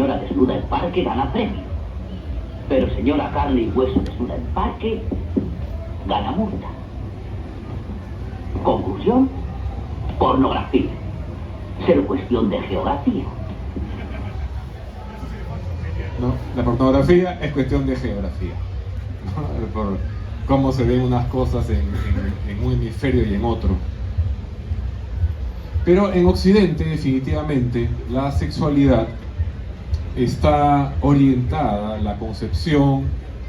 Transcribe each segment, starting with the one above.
señora desnuda en parque gana premio. Pero señora carne y hueso desnuda en parque gana multa. Conclusión, pornografía. Ser cuestión de geografía. ¿No? La pornografía es cuestión de geografía, ¿no? Por cómo se ven unas cosas en un hemisferio y en otro. Pero en Occidente, definitivamente, la sexualidad está orientada, la concepción,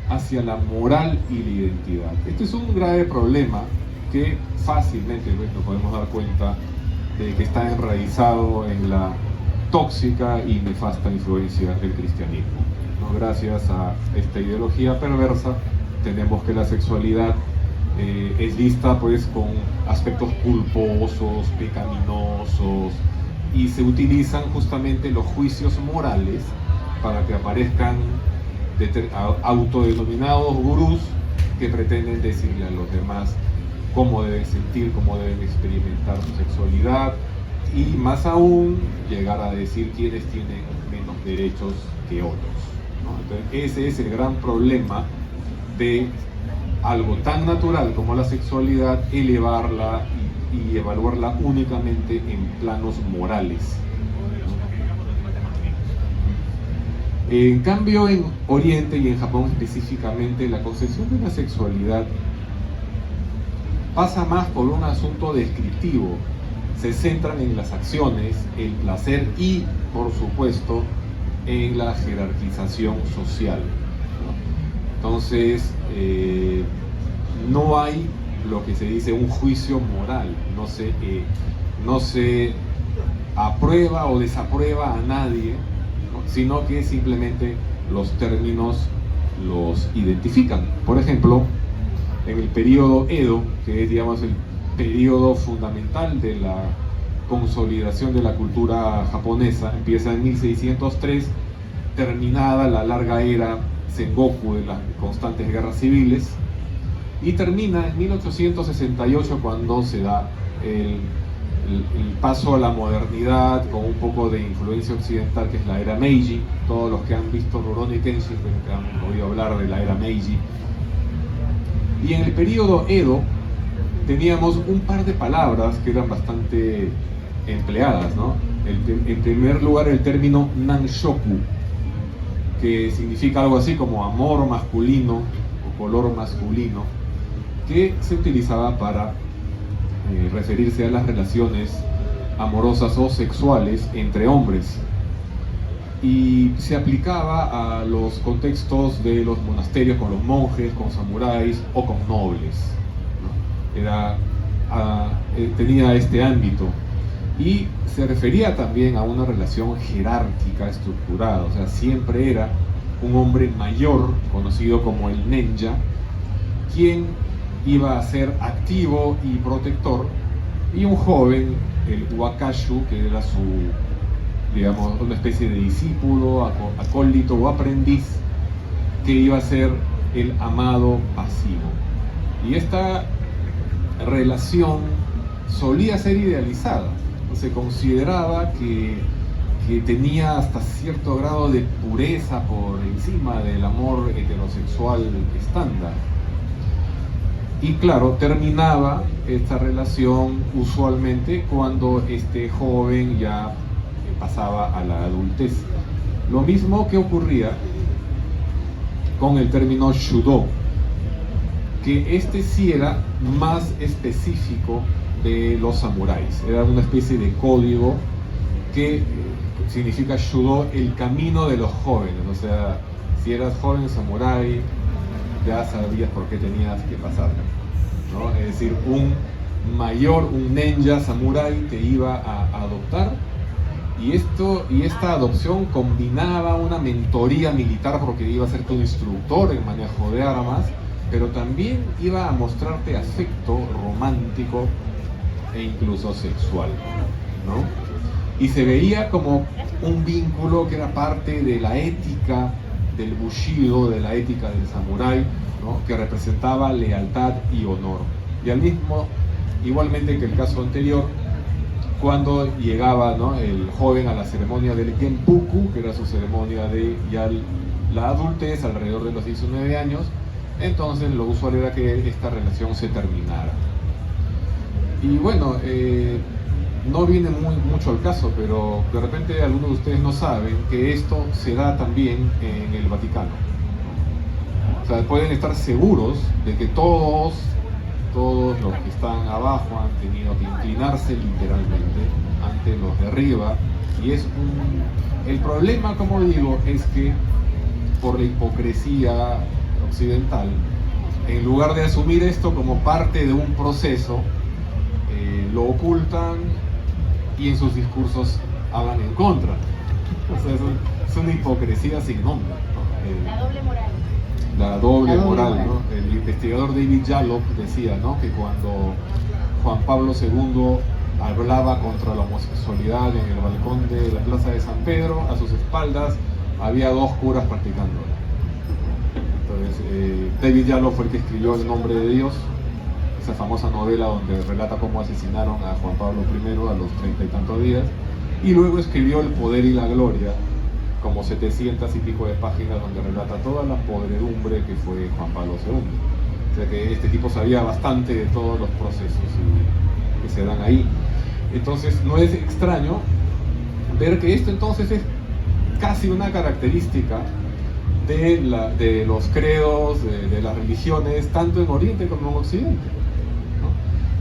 hacia la moral y la identidad. Este es un grave problema que fácilmente nos podemos dar cuenta de que está enraizado en la tóxica y nefasta influencia del cristianismo, ¿no? Gracias a esta ideología perversa tenemos que la sexualidad es vista pues con aspectos culposos, pecaminosos, y se utilizan justamente los juicios morales para que aparezcan autodenominados gurús que pretenden decirle a los demás cómo deben sentir, cómo deben experimentar su sexualidad, y más aún llegar a decir quiénes tienen menos derechos que otros, ¿no? Entonces, ese es el gran problema de algo tan natural como la sexualidad, elevarla y evaluarla únicamente en planos morales. En cambio, en Oriente y en Japón específicamente, la concepción de la sexualidad pasa más por un asunto descriptivo. Se centran en las acciones, el placer y, por supuesto, en la jerarquización social, ¿no? Entonces, no hay lo que se dice un juicio moral, no se aprueba o desaprueba a nadie, ¿no? Sino que simplemente los términos los identifican. Por ejemplo, en el periodo Edo, que es, digamos, el periodo fundamental de la consolidación de la cultura japonesa, empieza en 1603, terminada la larga era Sengoku de las constantes guerras civiles, y termina en 1868 cuando se da el paso a la modernidad con un poco de influencia occidental, que es la era Meiji. Todos los que han visto Rurouni Kenshin que han oído hablar de la era Meiji. Y en el periodo Edo teníamos un par de palabras que eran bastante empleadas, ¿no? En primer lugar, el término Nanshoku, que significa algo así como amor masculino o color masculino, que se utilizaba para referirse a las relaciones amorosas o sexuales entre hombres, y se aplicaba a los contextos de los monasterios con los monjes, con samuráis o con nobles, ¿no? Tenía este ámbito, y se refería también a una relación jerárquica estructurada. O sea, siempre era un hombre mayor, conocido como el ninja, quien iba a ser activo y protector, y un joven, el wakashu, que era su, digamos, una especie de discípulo, acólito o aprendiz, que iba a ser el amado pasivo. Y esta relación solía ser idealizada. Se consideraba que tenía hasta cierto grado de pureza por encima del amor heterosexual estándar. Y claro, terminaba esta relación usualmente cuando este joven ya pasaba a la adultez. Lo mismo que ocurría con el término Shudo, que este sí era más específico de los samuráis. Era una especie de código que significa Shudo, el camino de los jóvenes. O sea, si eras joven samurái, ya sabías por qué tenías que pasar, ¿no? Es decir, un ninja samurái te iba a adoptar, y esta adopción combinaba una mentoría militar, porque iba a ser tu instructor en manejo de armas, pero también iba a mostrarte afecto romántico e incluso sexual, ¿no? Y se veía como un vínculo que era parte de la ética del bushido, de la ética del samurái, ¿no? Que representaba lealtad y honor. Y igualmente que el caso anterior, cuando llegaba, ¿no?, el joven a la ceremonia del Genpuku, que era su ceremonia de ya la adultez, alrededor de los 19 años, entonces lo usual era que esta relación se terminara. Y bueno, no viene mucho al caso, pero de repente algunos de ustedes no saben que esto se da también en el Vaticano. O sea, pueden estar seguros de que todos los que están abajo han tenido que inclinarse literalmente ante los de arriba, y el problema, como digo, es que por la hipocresía occidental, en lugar de asumir esto como parte de un proceso, lo ocultan y en sus discursos hablan en contra. O sea, es una hipocresía sin nombre, ¿no? La doble moral. La doble moral, ¿no? El investigador David Yalop decía, ¿no?, que cuando Juan Pablo II hablaba contra la homosexualidad en el balcón de la Plaza de San Pedro, a sus espaldas había 2 curas practicándola. Entonces, David Yalop fue el que escribió El nombre de Dios, esa famosa novela donde relata cómo asesinaron a Juan Pablo I a los 30 y tantos días, y luego escribió El poder y la gloria, como 700 y pico de páginas, donde relata toda la podredumbre que fue Juan Pablo II. O sea que este tipo sabía bastante de todos los procesos que se dan ahí. Entonces no es extraño ver que esto entonces es casi una característica de los credos, de las religiones, tanto en Oriente como en Occidente, ¿no?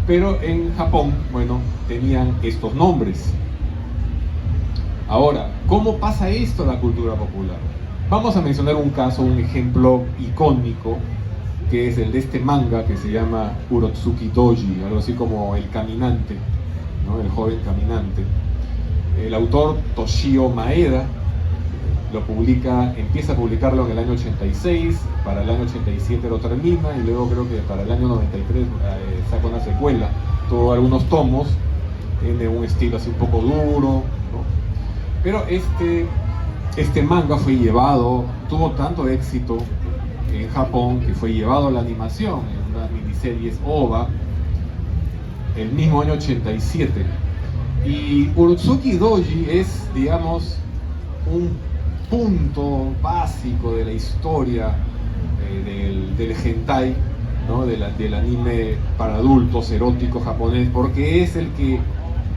Pero en Japón, bueno, tenían estos nombres. Ahora, ¿cómo pasa esto en la cultura popular? Vamos a mencionar un caso, un ejemplo icónico, que es el de este manga que se llama Urotsuki Doji, algo así como El Caminante, ¿no?, el joven caminante. El autor Toshio Maeda empieza a publicarlo en el año 86, para el año 87 lo termina, y luego creo que para el año 93 saca una secuela. Tuvo algunos tomos, de un estilo así un poco duro, ¿no? Pero este manga tuvo tanto éxito en Japón que fue llevado a la animación en unas miniseries OVA el mismo año 87. Y Urotsuki Doji es, digamos, un punto básico de la historia del hentai, ¿no?, del anime para adultos erótico japonés, porque es el que,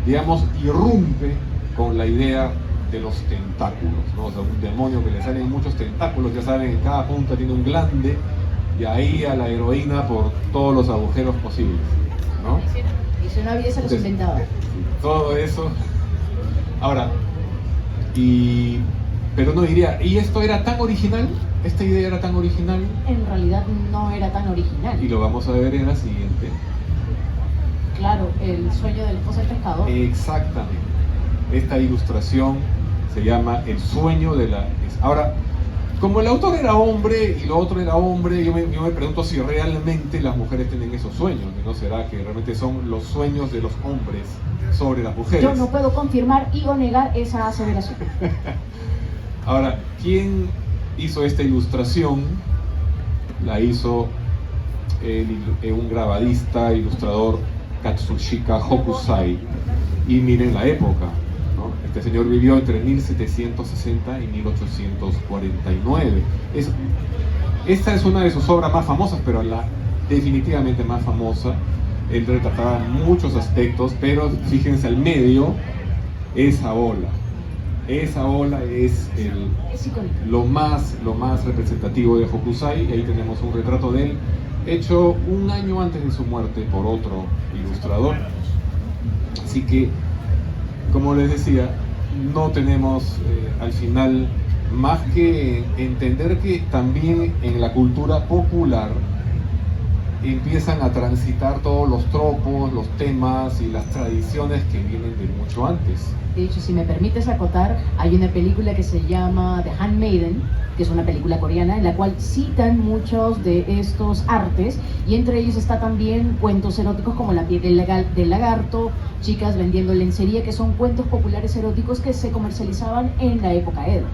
digamos, irrumpe con la idea de los tentáculos, ¿no? O sea, un demonio que le salen muchos tentáculos, ya saben, en cada punta tiene un glande, y ahí a la heroína por todos los agujeros posibles, ¿no? Y si no había, se los inventaba. Todo eso. Ahora, pero no diría, ¿y esto era tan original? ¿Esta idea era tan original? En realidad no era tan original. Y lo vamos a ver en la siguiente. Claro, el sueño del esposo del pescador. Exactamente. Esta ilustración se llama El sueño de la... Ahora, como el autor era hombre y lo otro era hombre, yo me pregunto si realmente las mujeres tienen esos sueños, ¿no? ¿Será que realmente son los sueños de los hombres sobre las mujeres? Yo no puedo confirmar y o negar esa aseveración. Ahora, ¿quién hizo esta ilustración? La hizo un grabadista, ilustrador, Katsushika Hokusai. Y miren la época, ¿no? Este señor vivió entre 1760 y 1849. Esta es una de sus obras más famosas, pero la definitivamente más famosa. Él retrataba muchos aspectos, pero fíjense al medio, esa ola. Esa ola es lo más representativo de Hokusai, y ahí tenemos un retrato de él hecho un año antes de su muerte por otro ilustrador. Así que, como les decía, no tenemos al final más que entender que también en la cultura popular empiezan a transitar todos los tropos, los temas y las tradiciones que vienen de mucho antes. De hecho, si me permites acotar, hay una película que se llama The Handmaiden, que es una película coreana en la cual citan muchos de estos artes, y entre ellos está también cuentos eróticos como La piel del lagarto, Chicas vendiendo lencería, que son cuentos populares eróticos que se comercializaban en la época Edo.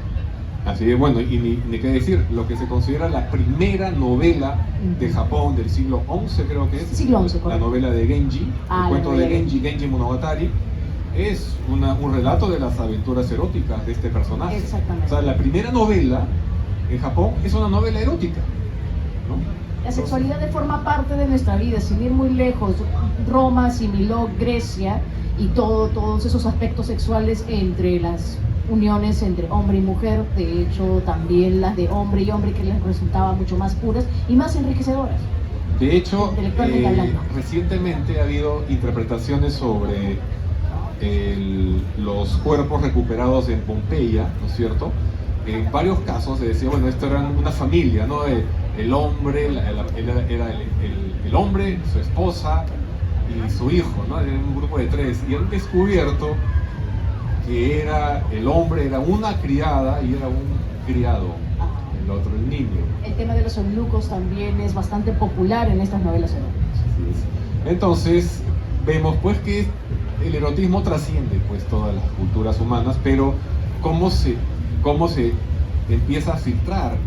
Así es, bueno, y ni qué decir, lo que se considera la primera novela de Japón del siglo XI, creo que es. Siglo XI, la novela de Genji, el cuento de Genji Monogatari. es un relato de las aventuras eróticas de este personaje. Exactamente. O sea, la primera novela en Japón es una novela erótica, ¿no? La sexualidad forma parte de nuestra vida, sin ir muy lejos. Roma asimiló Grecia y todos esos aspectos sexuales entre las uniones entre hombre y mujer, de hecho también las de hombre y hombre, que les resultaban mucho más puras y más enriquecedoras. De hecho, Intelectualmente hablando. recientemente ha habido interpretaciones sobre los cuerpos recuperados en Pompeya, ¿no es cierto? En varios casos se decía, bueno, esto era una familia, ¿no? El hombre, era el hombre, su esposa y su hijo, ¿no? Era un grupo de 3. Y han descubierto que el hombre era una criada y era un criado, el otro el niño. El tema de los eunucos también es bastante popular en estas novelas eróticas. Así es. Entonces, vemos pues que el erotismo trasciende pues todas las culturas humanas, pero cómo se empieza a filtrar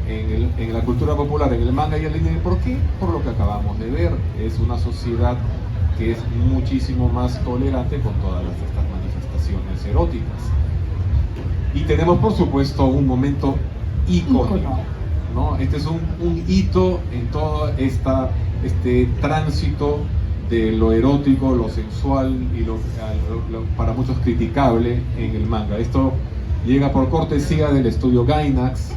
en la cultura popular, en el manga y el anime. ¿Por qué? Por lo que acabamos de ver. Es una sociedad que es muchísimo más tolerante con todas estas manifestaciones eróticas. Y tenemos, por supuesto, un momento icónico, ¿no? Este es un hito en todo este tránsito de lo erótico, lo sensual y lo para muchos criticable en el manga. Esto llega por cortesía del estudio Gainax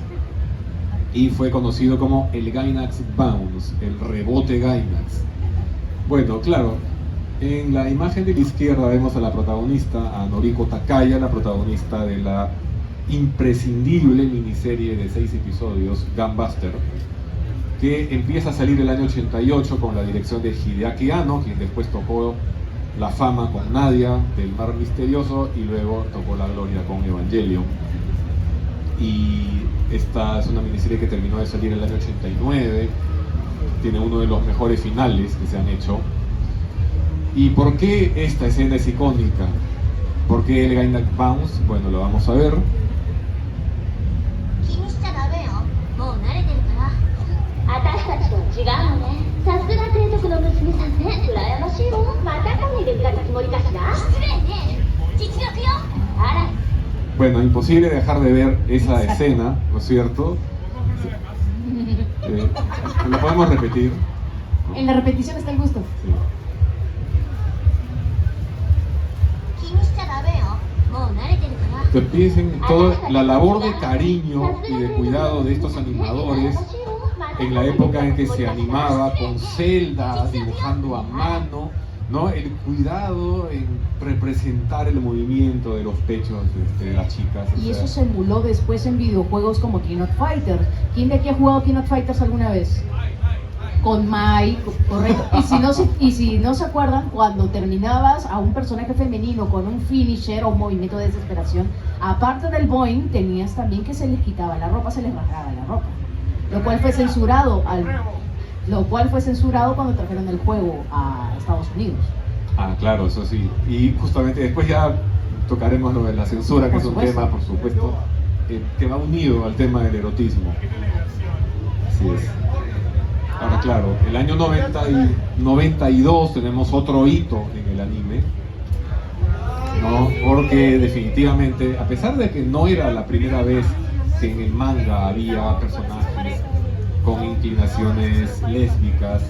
y fue conocido como el Gainax Bounce, el rebote Gainax. Bueno, claro, en la imagen de la izquierda vemos a la protagonista, a Noriko Takaya, la protagonista de la imprescindible miniserie de 6 episodios, Gunbuster, que empieza a salir el año 88 con la dirección de Hideaki Anno, quien después tocó la fama con Nadia del Mar Misterioso y luego tocó la gloria con Evangelion. Y esta es una miniserie que terminó de salir el año 89, tiene uno de los mejores finales que se han hecho. ¿Y por qué esta escena es icónica? ¿Por qué el Gainax Bounce? Bueno, lo vamos a ver. Bueno, imposible dejar de ver esa escena, ¿no es cierto? Lo podemos repetir, ¿no? En la repetición está el gusto. Sí. Entonces piensen toda la labor de cariño y de cuidado de estos animadores en la época en que se animaba con celdas, dibujando a mano, ¿no? El cuidado en representar el movimiento de los pechos de las chicas. Y eso se emuló después en videojuegos como King of Fighters. ¿Quién de aquí ha jugado King of Fighters alguna vez? Con Mai, correcto. Y si no se acuerdan, cuando terminabas a un personaje femenino con un finisher o un movimiento de desesperación, aparte del boing, tenías también que se les quitaba la ropa, se les rasgaba la ropa. Lo cual fue censurado cuando trajeron el juego a Estados Unidos. Ah, claro, eso sí. Y justamente después ya tocaremos lo de la censura, que es un tema, por supuesto, que va unido al tema del erotismo. Así es. Ahora, claro, el año 92 tenemos otro hito en el anime, ¿no? Porque definitivamente, a pesar de que no era la primera vez que en el manga había personajes con inclinaciones lésbicas,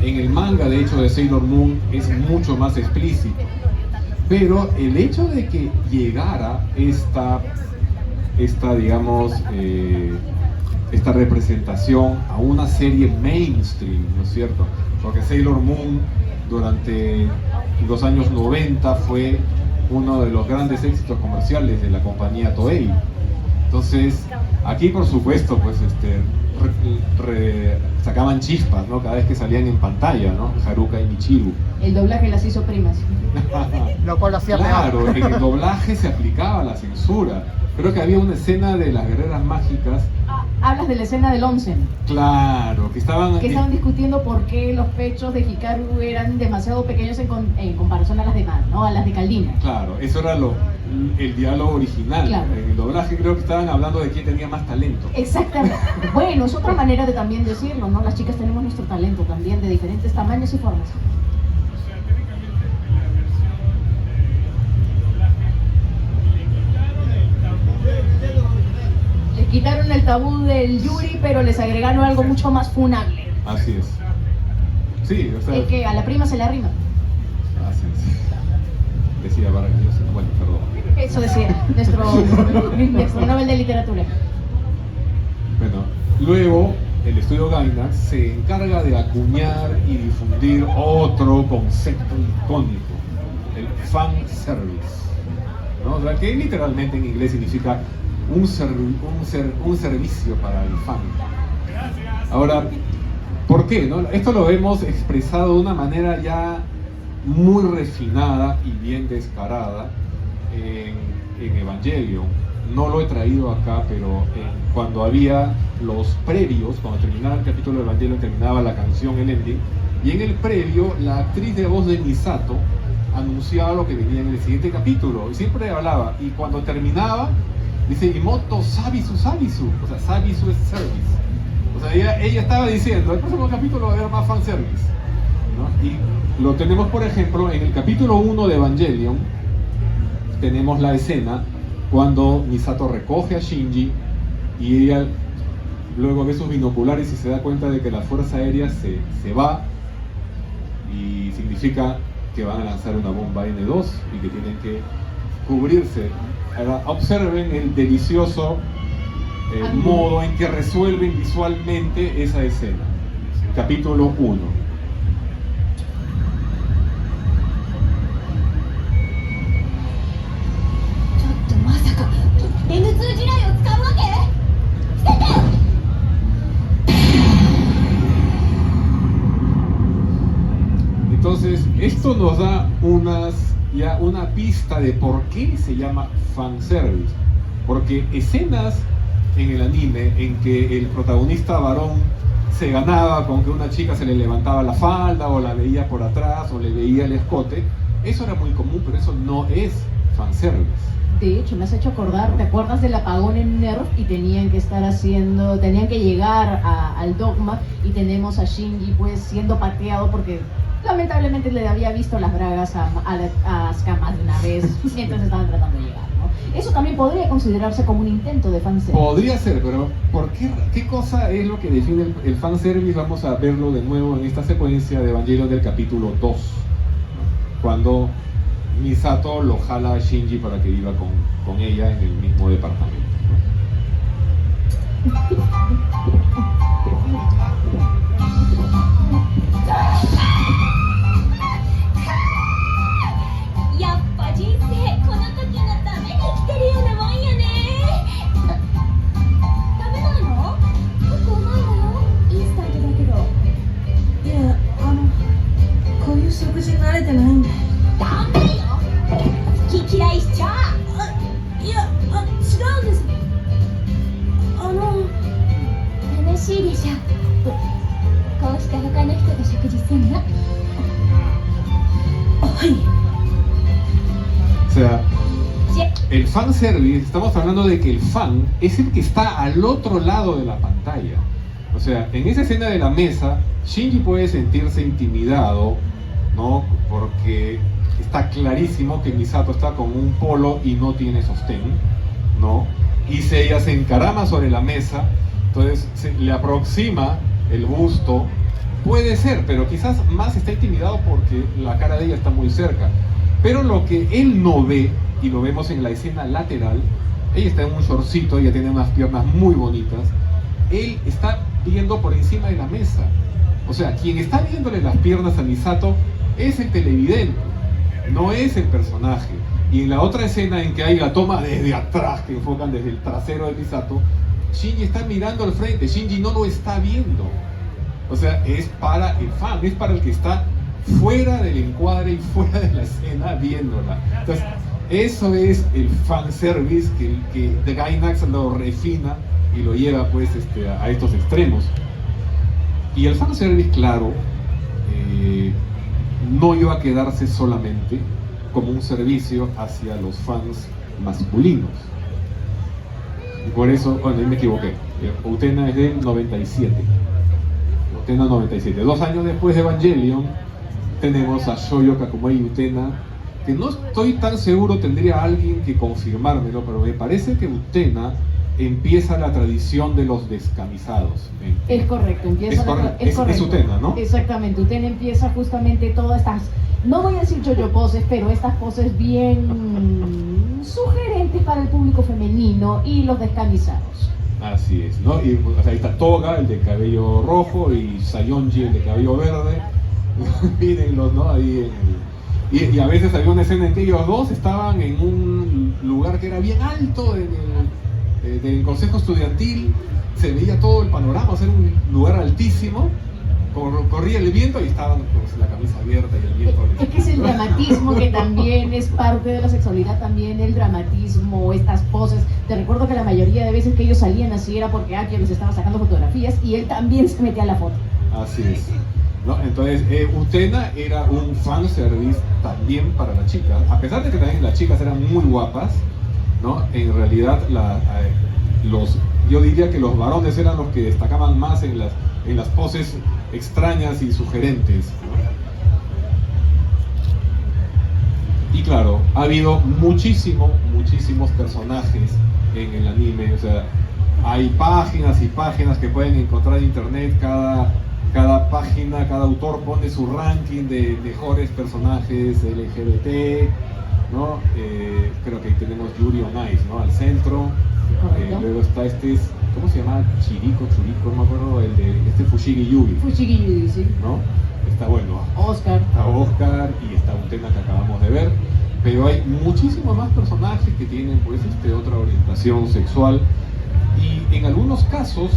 en el manga, de hecho, de Sailor Moon es mucho más explícito. Pero el hecho de que llegara esta representación a una serie mainstream, ¿no es cierto? Porque Sailor Moon durante los años 90 fue uno de los grandes éxitos comerciales de la compañía Toei. Entonces, aquí por supuesto, pues sacaban chispas, ¿no? Cada vez que salían en pantalla, ¿no? Haruka y Michiru. El doblaje las hizo primas. Lo cual lo hacía Claro, peor. en el doblaje se aplicaba la censura. Creo que había una escena de las guerreras mágicas. Hablas de la escena del Onsen, Claro, que estaban discutiendo por qué los pechos de Hikaru eran demasiado pequeños en comparación a las demás, ¿no? A las de Caldina. Claro, eso era el diálogo original. Claro. En el doblaje creo que estaban hablando de quién tenía más talento. Exactamente. Bueno, es otra manera de también decirlo, ¿no? Las chicas tenemos nuestro talento también de diferentes tamaños y formas. Quitaron el tabú del Yuri, pero les agregaron algo mucho más funable. Así es. Sí, o sea... El que a la prima se le arrima. Así es. Decía Vargas Llosa. Bueno, perdón. Eso decía nuestro Nobel de Literatura. Bueno, luego el estudio Gainax se encarga de acuñar y difundir otro concepto icónico, el fan service, ¿no? O sea, que literalmente en inglés significa un servicio para el fan. Ahora, ¿por qué? ¿No? Esto lo hemos expresado de una manera ya muy refinada y bien descarada en Evangelion. No lo he traído acá, pero cuando había los previos, cuando terminaba el capítulo de Evangelion, terminaba la canción, el ending, y en el previo la actriz de voz de Misato anunciaba lo que venía en el siguiente capítulo, y siempre hablaba, y cuando terminaba, dice, Imoto Sabisu Sabisu, o sea, Sabisu es service. O sea, ella estaba diciendo, el próximo capítulo va a haber más fanservice, ¿no? Y lo tenemos, por ejemplo, en el capítulo 1 de Evangelion, tenemos la escena cuando Misato recoge a Shinji y ella luego ve sus binoculares y se da cuenta de que la Fuerza Aérea se va, y significa que van a lanzar una bomba N2 y que tienen que cubrirse. Ahora, observen el delicioso modo en que resuelven visualmente esa escena. Capítulo 1. Entonces, esto nos da una pista de por qué se llama fanservice. Porque escenas en el anime en que el protagonista varón se ganaba con que una chica se le levantaba la falda, o la veía por atrás, o le veía el escote, eso era muy común, pero eso no es fanservice. De hecho, me has hecho acordar, ¿te acuerdas del apagón en Nerf? Y tenían que llegar al Dogma, y tenemos a Shinji pues siendo pateado porque lamentablemente le había visto las bragas a Asuka más de una vez mientras estaban tratando de llegar, ¿no? Eso también podría considerarse como un intento de fanservice. Podría ser, pero ¿qué cosa es lo que define el fanservice? Vamos a verlo de nuevo en esta secuencia de Evangelion del capítulo 2, cuando Misato lo jala a Shinji para que viva con ella en el mismo departamento, ¿no? やっぱ人生この時のために生きてるようなもんやね。食べないの？結構うまいわよ。インスタントだけど。いや、こういう食事慣れてないんで。ダメよ。好き嫌いしちゃう。いや、違うんです。楽しいでしょ。こうして他の人と食事すんの。はい。 O sea, el fanservice, estamos hablando de que el fan es el que está al otro lado de la pantalla. O sea, en esa escena de la mesa, Shinji puede sentirse intimidado, ¿no? Porque está clarísimo que Misato está con un polo y no tiene sostén, ¿no? Y si ella se encarama sobre la mesa, entonces le aproxima el busto. Puede ser, pero quizás más está intimidado porque la cara de ella está muy cerca. Pero lo que él no ve, y lo vemos en la escena lateral, ella está en un shortcito, ella tiene unas piernas muy bonitas, él está viendo por encima de la mesa. O sea, quien está viéndole las piernas a Misato es el televidente, no es el personaje. Y en la otra escena en que hay la toma desde atrás, que enfocan desde el trasero de Misato, Shinji está mirando al frente, Shinji no lo está viendo. O sea, es para el fan, es para el que está fuera del encuadre y fuera de la escena viéndola. Entonces, eso es el fanservice que The Gainax lo refina y lo lleva pues a estos extremos. Y el fanservice, claro, no iba a quedarse solamente como un servicio hacia los fans masculinos. Y por eso, bueno, ahí me equivoqué. Utena es del 97. Utena 97. 2 años después de Evangelion, tenemos a Shoyo Kakumei Utena, que no estoy tan seguro, tendría alguien que confirmármelo, pero me parece que Utena empieza la tradición de los descamisados. Es correcto, empieza es correcto. Utena, ¿no? Exactamente, Utena empieza justamente todas estas, no voy a decir yo poses, pero estas poses bien sugerentes para el público femenino y los descamisados. Así es, ¿no? Y o sea, ahí está Toga, el de cabello rojo, y Sayonji, el de cabello verde. Mírenlos, ¿no? Ahí y a veces había una escena en que ellos dos estaban en un lugar que era bien alto del consejo estudiantil, se veía todo el panorama, o sea, era un lugar altísimo, corría el viento y estaban con la camisa abierta y el viento. Es que es el dramatismo que también es parte de la sexualidad, también el dramatismo, estas poses. Te recuerdo que la mayoría de veces que ellos salían así era porque Aki les estaba sacando fotografías y él también se metía a la foto. Así es, ¿no? Entonces, Utena era un fanservice también para las chicas, a pesar de que también las chicas eran muy guapas, ¿no? En realidad, yo diría que los varones eran los que destacaban más en las poses extrañas y sugerentes, ¿no? Y claro, ha habido muchísimos personajes en el anime, o sea, hay páginas y páginas que pueden encontrar en internet, cada página, cada autor pone su ranking de mejores personajes LGBT, ¿no? Creo que ahí tenemos Yuri on Ice, ¿no? Al centro. Luego está ¿cómo se llama? Churico, no me acuerdo, el de Fushigi Yugi. Fushigi Yugi, sí. ¿No? Está bueno. Oscar. Está Oscar y está Utena que acabamos de ver. Pero hay muchísimos más personajes que tienen pues otra orientación sexual. Y en algunos casos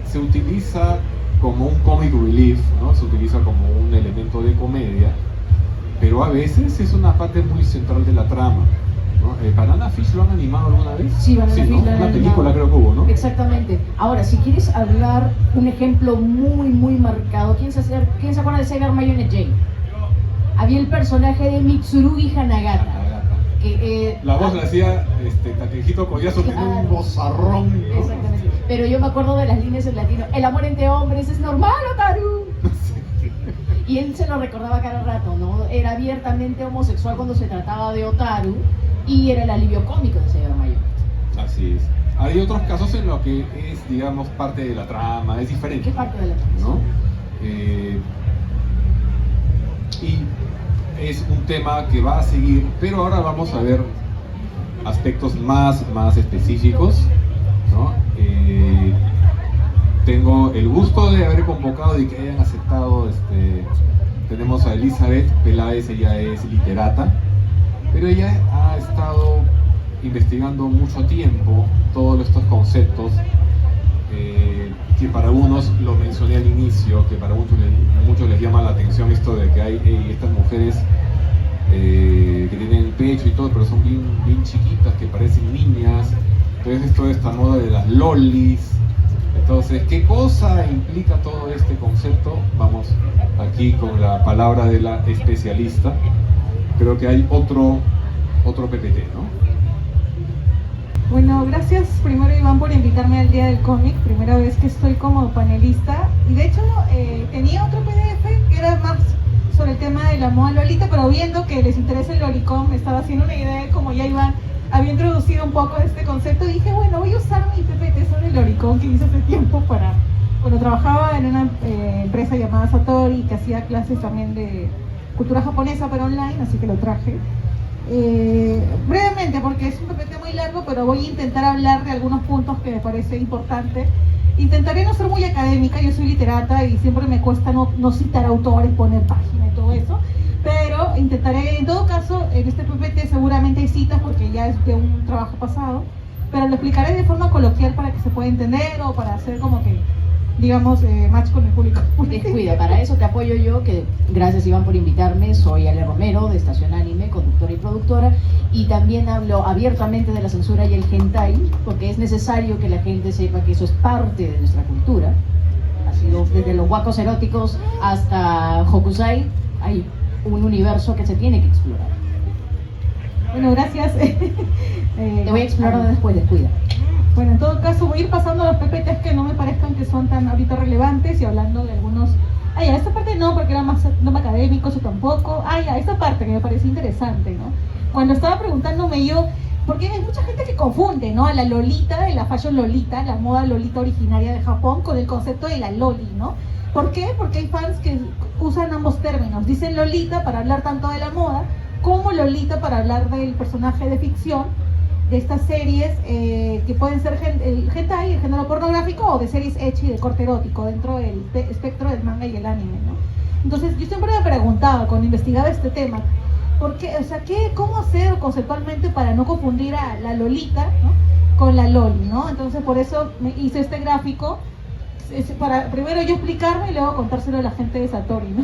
se utiliza como un comic relief, ¿no? Se utiliza como un elemento de comedia, pero a veces es una parte muy central de la trama, ¿no? ¿Banana Fish lo han animado alguna vez? Sí, Banana Fish ¿no? lo han Una película animado. creo que hubo, ¿no? Exactamente. Ahora, si quieres hablar un ejemplo muy marcado, ¿quién se acuerda de Sailor Marionette Jane? Había el personaje de Mitsurugi Hanagata. Que, la voz la hacía Takehito Koyasu, claro. tenía un vozarrón, ¿no? Exactamente. Pero yo me acuerdo de las líneas en latino. El amor entre hombres es normal, Otaru. Y él se lo recordaba cada rato, ¿no? Era abiertamente homosexual cuando se trataba de Otaru y era el alivio cómico de Sailor Marionette. Así es. Hay otros casos en los que es, digamos, parte de la trama, es diferente. ¿Qué parte de la trama? ¿No? Y es un tema que va a seguir, pero ahora vamos a ver aspectos más específicos, ¿no? Tengo el gusto de haber convocado y que hayan aceptado, tenemos a Elizabeth Peláez, ella es literata, pero ella ha estado investigando mucho tiempo todos estos conceptos que para unos, lo mencioné al inicio, que para muchos les llama la atención esto de que hay estas mujeres que tienen pecho y todo, pero son bien chiquitas, que parecen niñas. Entonces toda esta moda de las lolis. Entonces, ¿qué cosa implica todo este concepto? Vamos aquí con la palabra de la especialista. Creo que hay otro PPT, ¿no? Bueno, gracias primero Iván por invitarme al Día del Cómic, primera vez que estoy como panelista. Y de hecho tenía otro PDF que era más sobre el tema de la moda Lolita, pero viendo que les interesa el Lolicón, me estaba haciendo una idea de cómo ya Iván había introducido un poco este concepto y dije, bueno, voy a usar mi PPT sobre el Lolicón que hice hace tiempo para... Cuando trabajaba en una empresa llamada Satori que hacía clases también de cultura japonesa pero online, así que lo traje. Brevemente, porque es un PPT muy largo, pero voy a intentar hablar de algunos puntos que me parece importante. Intentaré no ser muy académica, yo soy literata y siempre me cuesta no citar autores, poner página y todo eso, pero intentaré, en todo caso, en este PPT seguramente hay citas porque ya es de un trabajo pasado, pero lo explicaré de forma coloquial para que se pueda entender o para hacer como que, digamos, match con el público. Descuida, para eso te apoyo yo, que gracias Iván por invitarme, soy Ale Romero de Estación Anime, conductora y productora, y también hablo abiertamente de la censura y el hentai, porque es necesario que la gente sepa que eso es parte de nuestra cultura. Ha sido desde los guacos eróticos hasta Hokusai, hay un universo que se tiene que explorar. Bueno, gracias. Te voy a explorar después, descuida. Bueno, en todo caso voy a ir pasando los PPTs que no me parezcan que son tan ahorita relevantes y hablando de algunos... Ah, ya, esta parte no, porque era más no académico, eso tampoco. Ah, ya, esta parte que me parece interesante, ¿no? Cuando estaba preguntándome yo, Porque hay mucha gente que confunde, ¿no? A la lolita, de la fashion lolita, la moda lolita originaria de Japón, con el concepto de la loli, ¿no? ¿Por qué? Porque hay fans que usan ambos términos. Dicen lolita para hablar tanto de la moda, como lolita para hablar del personaje de ficción, de estas series que pueden ser el hentai, el género pornográfico, o de series ecchi de corte erótico, dentro del espectro del manga y el anime, ¿no? Entonces, yo siempre me preguntaba, cuando investigaba este tema, ¿por qué? O sea, ¿cómo hacer conceptualmente para no confundir a la lolita, ¿no? Con la loli, ¿no? Entonces, por eso me hice este gráfico, para primero yo explicarme y luego contárselo a la gente de Satori, ¿no?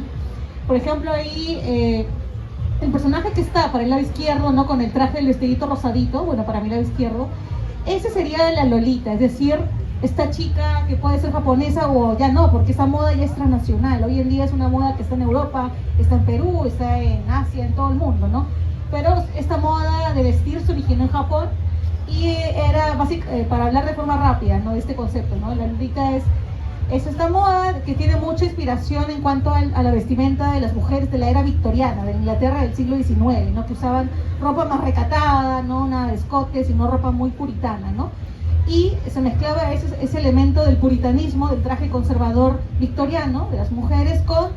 Por ejemplo, ahí el personaje que está para el lado izquierdo, ¿no? Con el traje del vestidito rosadito, bueno, para mi lado izquierdo, ese sería la lolita, es decir, esta chica que puede ser japonesa o ya no, porque esa moda ya es transnacional. Hoy en día es una moda que está en Europa, está en Perú, está en Asia, en todo el mundo, ¿no? Pero esta moda de vestir se originó en Japón y era para hablar de forma rápida, ¿no? De este concepto, ¿no? La lolita es esta moda que tiene mucha inspiración en cuanto a la vestimenta de las mujeres de la era victoriana, de Inglaterra del siglo XIX, ¿no? Que usaban ropa más recatada, no nada de escotes, sino ropa muy puritana, ¿no? Y se mezclaba ese elemento del puritanismo, del traje conservador victoriano de las mujeres, con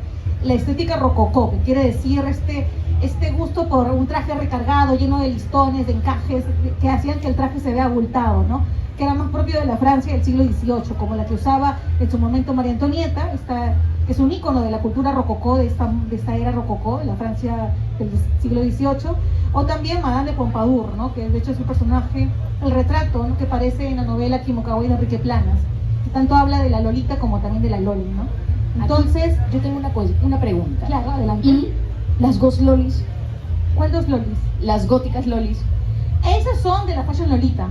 la estética rococó, que quiere decir este gusto por un traje recargado, lleno de listones, de encajes, que hacían que el traje se vea abultado, ¿no? Que era más propio de la Francia del siglo XVIII, como la que usaba en su momento María Antonieta, que es un ícono de la cultura rococó, de esta era rococó, de la Francia del siglo XVIII, o también Madame de Pompadour, ¿no? Que de hecho es el personaje, el retrato, ¿no? Que aparece en la novela Kimokawa de Enrique Planas, que tanto habla de la lolita como también de la loli, ¿no? Entonces, aquí yo tengo una pregunta. Claro, adelante. ¿Y las ghost lolis? ¿Cuál dos lolis? Las góticas lolis. Esas son de la fashion lolita.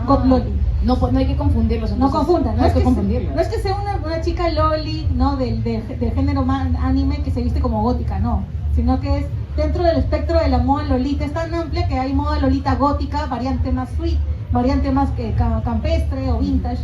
God loli. No hay que confundirlos. No confundan, no es que sea una chica loli, ¿no? del género anime que se viste como gótica, no, sino que es dentro del espectro de la moda lolita. Es tan amplia que hay moda lolita gótica, variante más sweet, variante más campestre o vintage,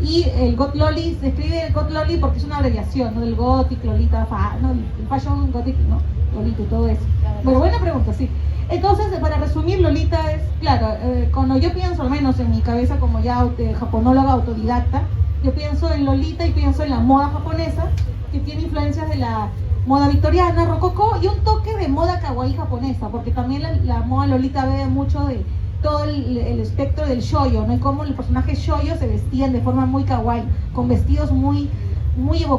y el God loli, se escribe el God loli porque es una abreviación, ¿no? Del gothic, lolita, ¿no? El fashion gothic, ¿no? Lolita y todo eso. Pero buena pregunta, sí. Entonces, para resumir, lolita es, claro, cuando yo pienso, al menos en mi cabeza como ya japonóloga autodidacta, yo pienso en lolita y pienso en la moda japonesa, que tiene influencias de la moda victoriana, rococó, y un toque de moda kawaii japonesa, porque también la moda lolita bebe mucho de todo el espectro del shoujo, ¿no? Y cómo los personajes shoujo se vestían de forma muy kawaii, con vestidos muy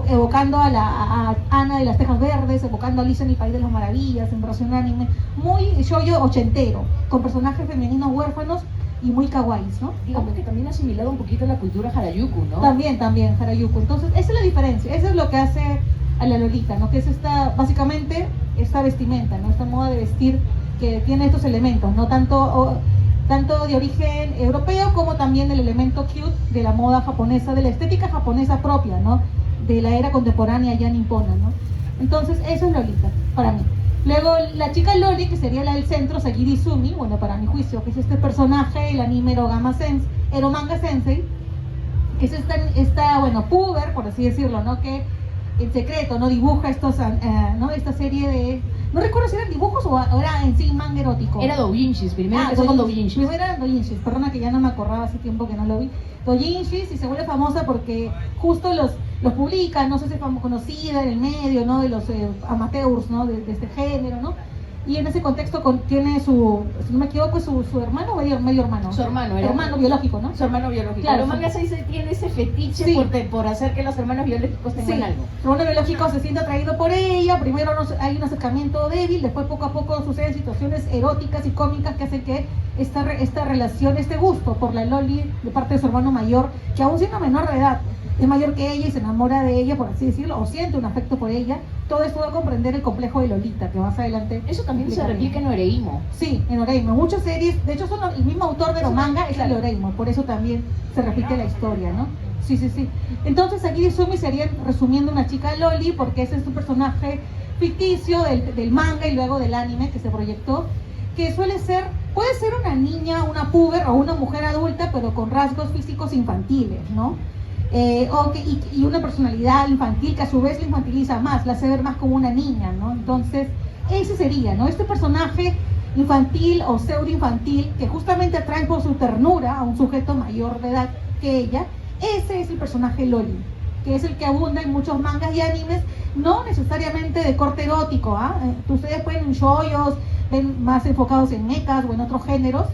evocando a Ana de las Tejas Verdes, evocando a Alicia en el País de las Maravillas, en versión anime, muy shoujo ochentero, con personajes femeninos huérfanos y muy kawaiis, ¿no? Digamos que también ha asimilado un poquito la cultura Harajuku, ¿no? También, Harajuku. Entonces, esa es la diferencia, eso es lo que hace a la lolita, ¿no? Que es básicamente esta vestimenta, ¿no? Esta moda de vestir que tiene estos elementos, ¿no? Tanto de origen europeo como también el elemento cute de la moda japonesa, de la estética japonesa propia, ¿no? De la era contemporánea ya nipona, ¿no? Entonces, eso es lolita, para mí. Luego, la chica loli, que sería la del centro, Sagiri Izumi, bueno, para mi juicio, que es este personaje, el anime Eromanga Sensei, que es esta puber, por así decirlo, ¿no? Que en secreto, ¿no? Dibuja ¿no? Esta serie de... No recuerdo si eran dibujos o era en sí manga erótico. Era doujinshis, primero empezó con doujinshis. Primero eran doujinshis, perdona que ya no me acordaba, hace tiempo que no lo vi. Doujinshis, y se vuelve famosa porque justo los publica, no sé si es conocida en el medio, ¿no? De los amateurs, ¿no? De este género, ¿no? Y en ese contexto tiene si no me equivoco, es su hermano o medio hermano. Su hermano, hermano biológico, ¿no? Su hermano biológico. Claro, Pero Manga Sensei tiene ese fetiche sí, por hacer que los hermanos biológicos tengan algo. Su hermano biológico se siente atraído por ella, primero hay un acercamiento débil, después poco a poco suceden situaciones eróticas y cómicas que hacen que esta relación, este gusto por la loli de parte de su hermano mayor, que aún siendo menor de edad, es mayor que ella y se enamora de ella, por así decirlo, o siente un afecto por ella. Todo esto va a comprender el complejo de Lolita, que más adelante... Eso también se replica en Oreimo. Sí, en Oreimo. Muchas series, de hecho son el mismo autor de los mangas, es el Oreimo, por eso también se repite la historia, ¿no? Sí. Entonces aquí Izumi sería, resumiendo, una chica loli, porque ese es un personaje ficticio del manga y luego del anime que se proyectó, que puede ser una niña, una puber o una mujer adulta, pero con rasgos físicos infantiles, ¿no? Y una personalidad infantil que a su vez la infantiliza más, la hace ver más como una niña, ¿no? Entonces, ese sería, ¿no? Este personaje infantil o pseudo infantil que justamente atrae por su ternura a un sujeto mayor de edad que ella. Ese es el personaje loli, que es el que abunda en muchos mangas y animes, no necesariamente de corte erótico, ustedes pueden en shoyos, ven más enfocados en mechas o en otros géneros,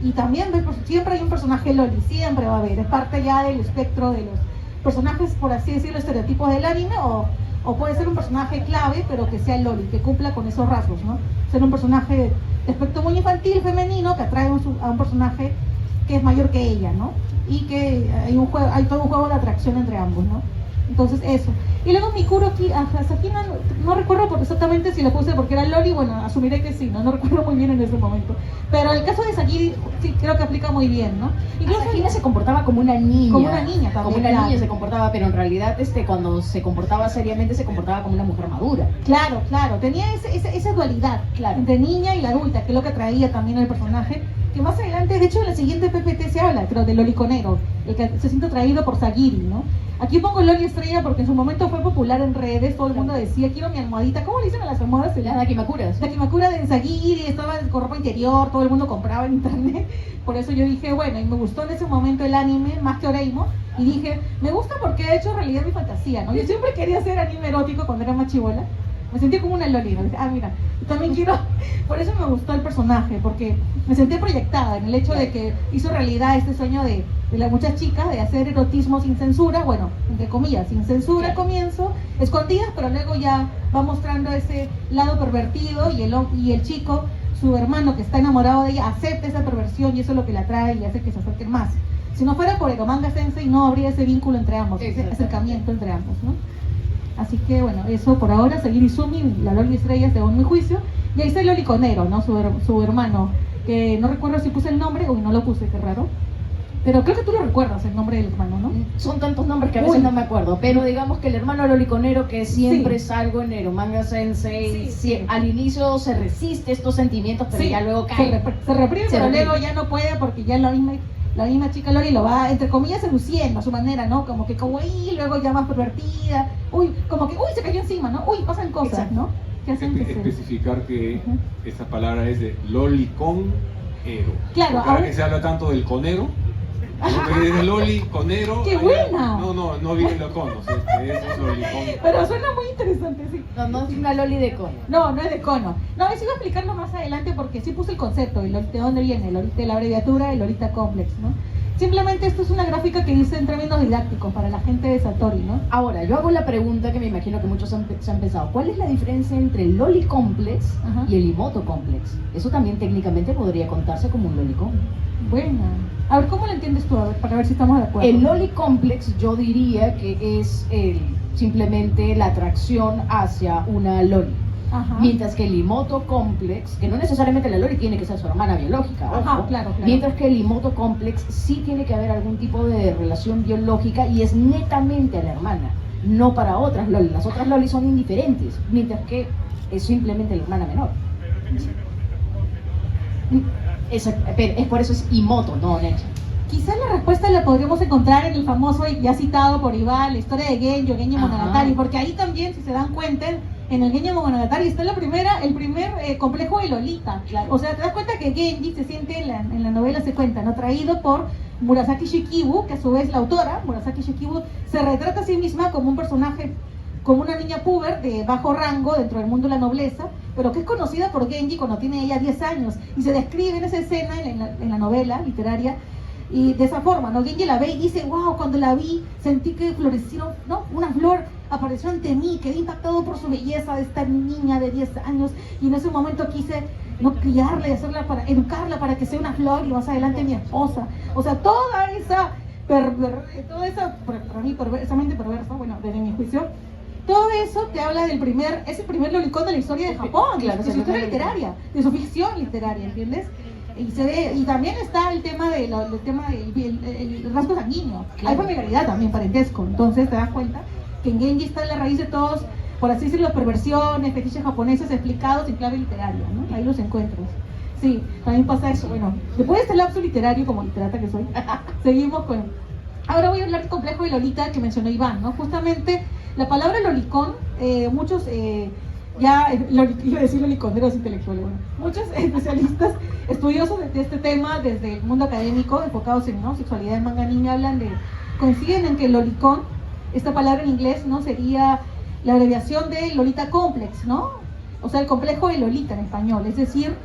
y también siempre hay un personaje loli, siempre va a haber, es parte ya del espectro de los personajes, por así decirlo, estereotipos del anime, o puede ser un personaje clave, pero que sea loli, que cumpla con esos rasgos, ¿no? Ser un personaje de aspecto muy infantil, femenino, que atrae a un personaje que es mayor que ella, ¿no? Y que hay todo un juego de atracción entre ambos, ¿no? Entonces eso. Y luego Mikuro Asahina, no recuerdo exactamente si lo puse porque era loli, bueno, asumiré que sí, no recuerdo muy bien en ese momento. Pero el caso de Sagiri sí creo que aplica muy bien, ¿no? Incluso Asahina se comportaba como una niña. Como una niña también. Como una niña se comportaba, pero en realidad cuando se comportaba seriamente se comportaba como una mujer madura. Claro, tenía esa dualidad, entre niña y la adulta, que es lo que traía también el personaje, que más adelante, de hecho en la siguiente PPT se habla, creo, del loliconero, el que se siente atraído por Sagiri, ¿no? Aquí pongo Loli Estrella porque en su momento fue popular en redes, todo el mundo decía, quiero mi almohadita, ¿cómo le dicen a las almohadas? Las dakimakuras. Dakimakura de Sagiri, estaba con ropa interior, todo el mundo compraba en internet, por eso yo dije, bueno, y me gustó en ese momento el anime, más que Oreimo, y dije, me gusta porque ha hecho realidad mi fantasía, ¿no? Yo siempre quería hacer anime erótico cuando era más chibola, me sentí como una loli, ¿no? Dije, mira, yo también quiero, por eso me gustó el personaje, porque me sentí proyectada en el hecho de que hizo realidad este sueño de las muchas chicas de hacer erotismo sin censura, bueno, entre comillas, sin censura al comienzo, escondidas, pero luego ya va mostrando ese lado pervertido y el chico, su hermano que está enamorado de ella, acepta esa perversión y eso es lo que la atrae y hace que se acerquen más. Si no fuera por Eromanga Sensei no habría ese vínculo entre ambos, ese acercamiento entre ambos, ¿no? Así que bueno, eso por ahora, Sagiri Izumi, la loli estrella según mi juicio, y ahí está el loliconero, ¿no? Su hermano, que no recuerdo si puse el nombre o no lo puse, qué raro. Pero creo que tú lo recuerdas, el nombre del hermano, ¿no? Son tantos nombres que a veces no me acuerdo, pero digamos que el hermano loliconero que siempre Sí. es algo en Eromanga Sensei, Sí. al inicio se resiste estos sentimientos, pero ya luego cae. Se reprime, Se pero reprime. luego ya no puede porque ya la misma chica Loli lo va, entre comillas, seduciendo a su manera, ¿no? Como que kawaii, luego ya más pervertida, como que, se cayó encima, ¿no? Uy, pasan cosas, Exacto. ¿no? Que hacen que se... Especificar que Ujú. esa palabra es de loli con ero. Claro, Porque ahora aún- que se habla tanto del conero, es de loli, conero. ¡Qué allá- buena! No viene los conos, es loli con. Pero suena muy interesante, sí. No es una loli de cono. No es de cono. No, eso iba a explicarlo más adelante porque sí puse el concepto, de dónde viene, de la abreviatura del Lolita Complex, ¿no? Simplemente esto es una gráfica que hice en términos didácticos para la gente de Satori, ¿no? Ahora, yo hago la pregunta que me imagino que muchos se han pensado. ¿Cuál es la diferencia entre el Loli Complex Ajá. y el Imoto Complex? Eso también técnicamente podría contarse como un Loli Complex. Buena. A ver, ¿cómo lo entiendes tú? A ver, para ver si estamos de acuerdo. El Loli Complex yo diría que es simplemente la atracción hacia una Loli. Ajá. Mientras que el Imoto Complex, que no necesariamente la Loli tiene que ser su hermana biológica, Ajá, ojo, claro. mientras que el Imoto Complex sí tiene que haber algún tipo de relación biológica y es netamente a la hermana, no para otras Loli. Las otras Loli son indiferentes, mientras que es simplemente la hermana menor. Pero es por eso es Imoto, no Necha. Quizás la respuesta la podríamos encontrar en el famoso y ya citado por Iván, la historia de Genjo, Genjo Ajá. Monogatari, porque ahí también, si se dan cuenta, en el Genjo Monogatari está el primer complejo de Lolita. Claro. O sea, te das cuenta que Genji se siente, en la novela se cuenta, ¿no? Atraído por Murasaki Shikibu, que a su vez la autora, Murasaki Shikibu, se retrata a sí misma como un personaje, como una niña puber de bajo rango dentro del mundo de la nobleza, pero que es conocida por Genji cuando tiene ella 10 años, y se describe en esa escena, en la novela literaria, y de esa forma, ¿no? Genji la ve y dice, wow, cuando la vi, sentí que floreció, ¿no? Una flor apareció ante mí, quedé impactado por su belleza de esta niña de 10 años, y en ese momento quise, ¿no? Criarla y educarla para que sea una flor, y más adelante mi esposa. O sea, toda esa, para mí, perversamente perversa, bueno, desde mi juicio, todo eso te habla del primer lolicón de la historia de Japón, Claro, de su historia literaria, de su ficción literaria, ¿entiendes? Y también está el tema del rasgo sanguíneo. Claro. Hay familiaridad también, parentesco. Entonces te das cuenta que en Genji está la raíz de todos, por así decirlo, perversiones, fetiches japoneses explicados en clave literaria, ¿no? Ahí los encuentras. Sí, también pasa eso. Bueno, después de este lapso literario, como literata que soy, seguimos con... Ahora voy a hablar del complejo de Lolita que mencionó Iván, ¿no? Justamente la palabra lolicón, muchos ya, iba a decir loliconeros intelectuales, bueno, muchos especialistas, estudiosos de este tema desde el mundo académico, enfocados en, ¿no?, sexualidad en manga anime, coinciden en que lolicón, esta palabra en inglés, ¿no?, sería la abreviación de Lolita Complex, ¿no? O sea, el complejo de Lolita en español, es decir,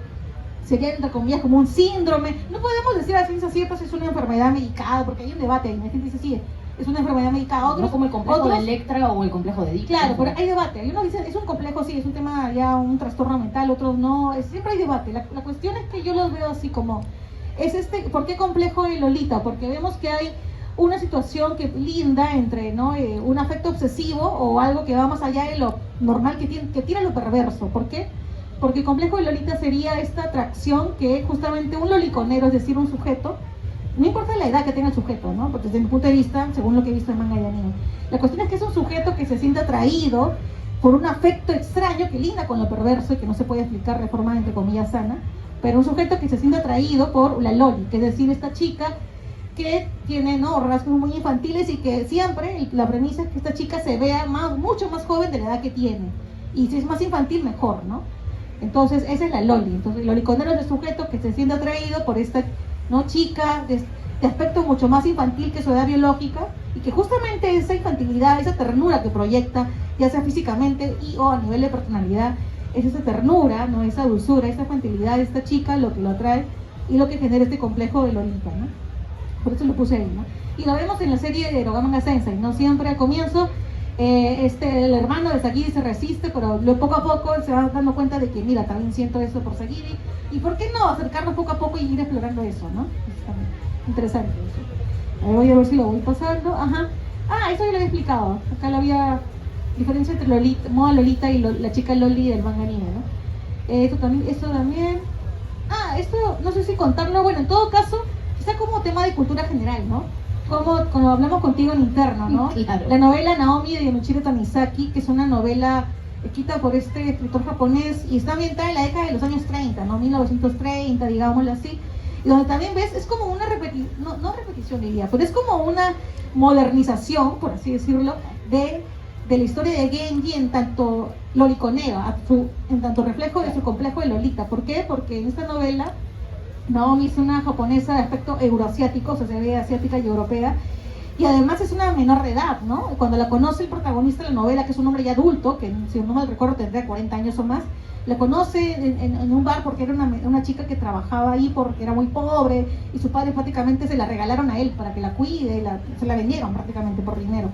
sería entre comillas como un síndrome. No podemos decir a ciencia cierta si es una enfermedad medicada, porque hay un debate ahí, la gente dice sí, es una enfermedad medicada, otros no como el complejo otros, de Electra o el complejo de Edipo. Claro, pero hay debate. Hay unos dicen es un complejo, sí, es un tema ya, un trastorno mental, otros no, siempre hay debate. La cuestión es que yo los veo así como, ¿por qué complejo de Lolita? Porque vemos que hay una situación que linda entre, ¿no?, un afecto obsesivo o algo que va más allá de lo normal, que tira lo perverso. ¿Por qué? Porque el complejo de Lolita sería esta atracción que justamente un loliconero, es decir, un sujeto, no importa la edad que tenga el sujeto, ¿no?, porque desde mi punto de vista, según lo que he visto en manga y anime, la cuestión es que es un sujeto que se siente atraído por un afecto extraño que linda con lo perverso y que no se puede explicar de forma entre comillas sana, pero un sujeto que se siente atraído por la loli, que es decir, esta chica que tiene, ¿no?, rasgos muy infantiles y que siempre la premisa es que esta chica se vea mucho más joven de la edad que tiene, y si es más infantil mejor, ¿no? Entonces esa es la loli. Entonces el loliconero es el sujeto que se siente atraído por esta, ¿no?, chica de aspecto mucho más infantil que su edad biológica, y que justamente esa infantilidad, esa ternura que proyecta, ya sea físicamente o a nivel de personalidad, es esa ternura, ¿no?, esa dulzura, esa infantilidad de esta chica lo que lo atrae y lo que genera este complejo de Lolita, ¿no? Por eso lo puse ahí, ¿no? Y lo vemos en la serie de Erogamanga Sensei, ¿no? Siempre al comienzo el hermano de Sagiri se resiste, pero poco a poco se va dando cuenta de que, mira, también siento eso por Sagiri, y por qué no acercarnos poco a poco y ir explorando eso, ¿no? Es interesante eso. Voy a ver si lo voy pasando. Ajá. Eso ya lo había explicado. Acá había diferencia entre Lolita, moda Lolita y la chica Loli del manga anime, ¿no? Esto también. Esto no sé si contarlo. Bueno, en todo caso, está como tema de cultura general, ¿no? Como cuando hablamos contigo en interno, ¿no? Claro. La novela Naomi de Yonichiro Tanizaki, que es una novela escrita por este escritor japonés y está ambientada en la década de los años 30, ¿no? 1930, digámoslo así. Y donde también ves, es como una no repetición diría, pero es como una modernización, por así decirlo, de la historia de Genji en tanto loliconero, en tanto reflejo de su complejo de Lolita. ¿Por qué? Porque en esta novela Naomi es una japonesa de aspecto euroasiático, o sea, se ve asiática y europea, y además es una menor de edad, ¿no? Cuando la conoce el protagonista de la novela, que es un hombre ya adulto, que si no mal recuerdo tendría 40 años o más, la conoce en un bar porque era una chica que trabajaba ahí porque era muy pobre y sus padres prácticamente se la regalaron a él para que la cuide, se la vendieron prácticamente por dinero.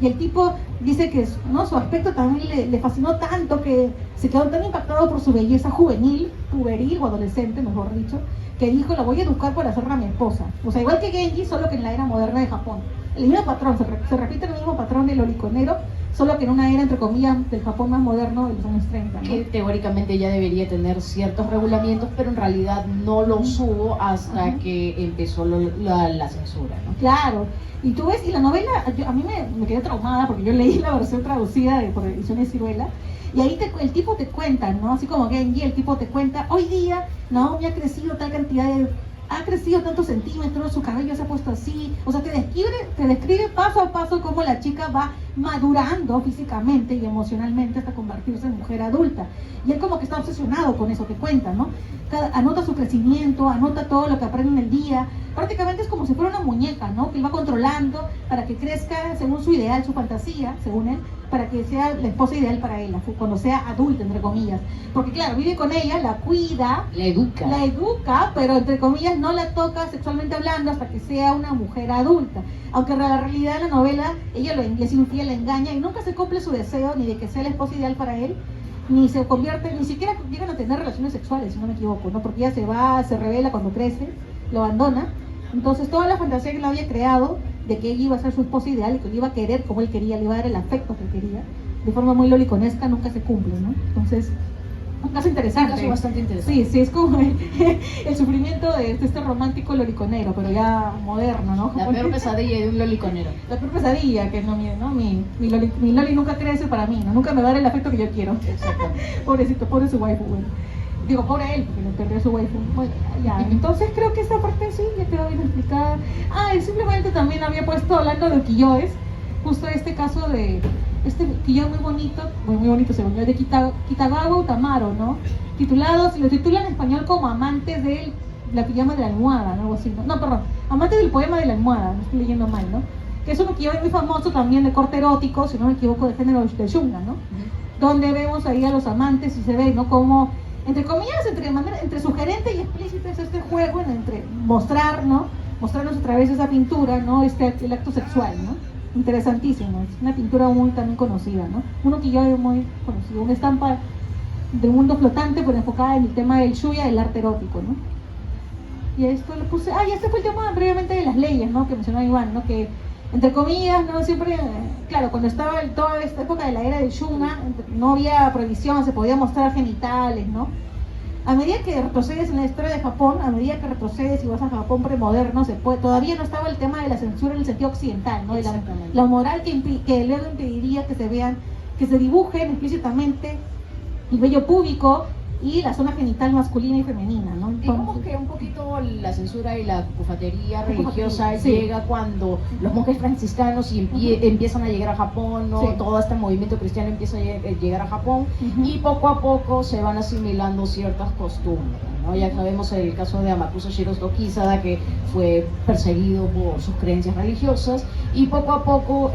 Y el tipo dice que, ¿no?, su aspecto también le fascinó tanto que se quedó tan impactado por su belleza puberil o adolescente, mejor dicho, que dijo, la voy a educar para hacerla mi esposa. O sea, igual que Genji, solo que en la era moderna de Japón. El mismo patrón, se repite el mismo patrón del loliconero, solo que en una era, entre comillas, del Japón más moderno de los años 30, ¿no? Que teóricamente ya debería tener ciertos regulamientos, pero en realidad no los hubo hasta que empezó la censura, ¿no? Claro, y tú ves, y la novela, a mí me quedé traumada porque yo leí la versión traducida por Ediciones Ciruela, y ahí el tipo te cuenta, ¿no? Así como Genji, el tipo te cuenta, hoy día Naomi ha crecido tal cantidad ha crecido tantos centímetros, su cabello se ha puesto así, o sea, te describe paso a paso cómo la chica va madurando físicamente y emocionalmente hasta convertirse en mujer adulta. Y él como que está obsesionado con eso, te cuenta, ¿no? Anota su crecimiento, anota todo lo que aprende en el día, prácticamente es como si fuera una muñeca, ¿no? Que él va controlando para que crezca según su ideal, su fantasía, según él, para que sea la esposa ideal para él, cuando sea adulta, entre comillas. Porque claro, vive con ella, la cuida, la educa, pero entre comillas no la toca sexualmente hablando hasta que sea una mujer adulta. Aunque en la realidad en la novela ella le es infiel, la engaña y nunca se cumple su deseo ni de que sea la esposa ideal para él, ni se convierte, ni siquiera llegan a tener relaciones sexuales, si no me equivoco, ¿no? Porque ella se revela cuando crece, lo abandona. Entonces toda la fantasía que él había creado de que ella iba a ser su esposa ideal y que le iba a querer como él quería, le iba a dar el afecto que quería, de forma muy loliconesca, nunca se cumple, ¿no? Entonces, un caso interesante. Un caso bastante interesante. Sí, es como el sufrimiento de este romántico loliconero, pero ya moderno, ¿no? La peor pesadilla de un loliconero. La peor pesadilla, que mi loli nunca crece para mí, ¿no? Nunca me va a dar el afecto que yo quiero. Exactamente. Pobrecito, pobre su waifu, bueno. Digo, pobre él, porque le perdió su waifu. Bueno, ya, entonces creo que esta parte sí, ya quedó bien explicada. Y simplemente también había puesto, hablando de ukiyo-es, justo este caso de este quillón muy bonito según yo, de Kitagawa Utamaro, ¿no? Lo titula en español como Amantes de la pijama de la almohada, ¿no? Algo así, ¿no? No, perdón, Amantes del poema de la almohada, no estoy leyendo mal, ¿no? Que es un quillón muy famoso también de corte erótico, si no me equivoco, de género de shunga, ¿no? Donde vemos ahí a los amantes y se ve, ¿no? Como, entre comillas, entre sugerente y explícito es este juego, entre mostrar, ¿no? Mostrarnos a través de esa pintura, ¿no? El acto sexual, ¿no? Interesantísimo, es una pintura muy también conocida, ¿no? Uno que yo muy conocido, una estampa de un mundo flotante, pero enfocada en el tema del shuya, del arte erótico, ¿no? Y esto lo puse, y este fue el tema brevemente de las leyes, ¿no? Que mencionó Iván, ¿no? Que, entre comillas, ¿no? Siempre, claro, cuando estaba toda esta época de la era del shunga, no había prohibición, se podía mostrar genitales, ¿no? A medida que retrocedes en la historia de Japón, a medida que retrocedes y vas a Japón premoderno, todavía no estaba el tema de la censura en el sentido occidental, ¿no? De la moral que luego impediría que se vean, que se dibujen explícitamente el vello púbico y la zona genital masculina y femenina, ¿no? Entonces, digamos que un poquito la censura y la cufatería religiosa llega cuando los monjes franciscanos empiezan a llegar a Japón, ¿no? Todo este movimiento cristiano empieza a llegar a Japón y poco a poco se van asimilando ciertas costumbres, ¿no? Ya sabemos el caso de Amakusa Shiroto Kisada, que fue perseguido por sus creencias religiosas, y poco a poco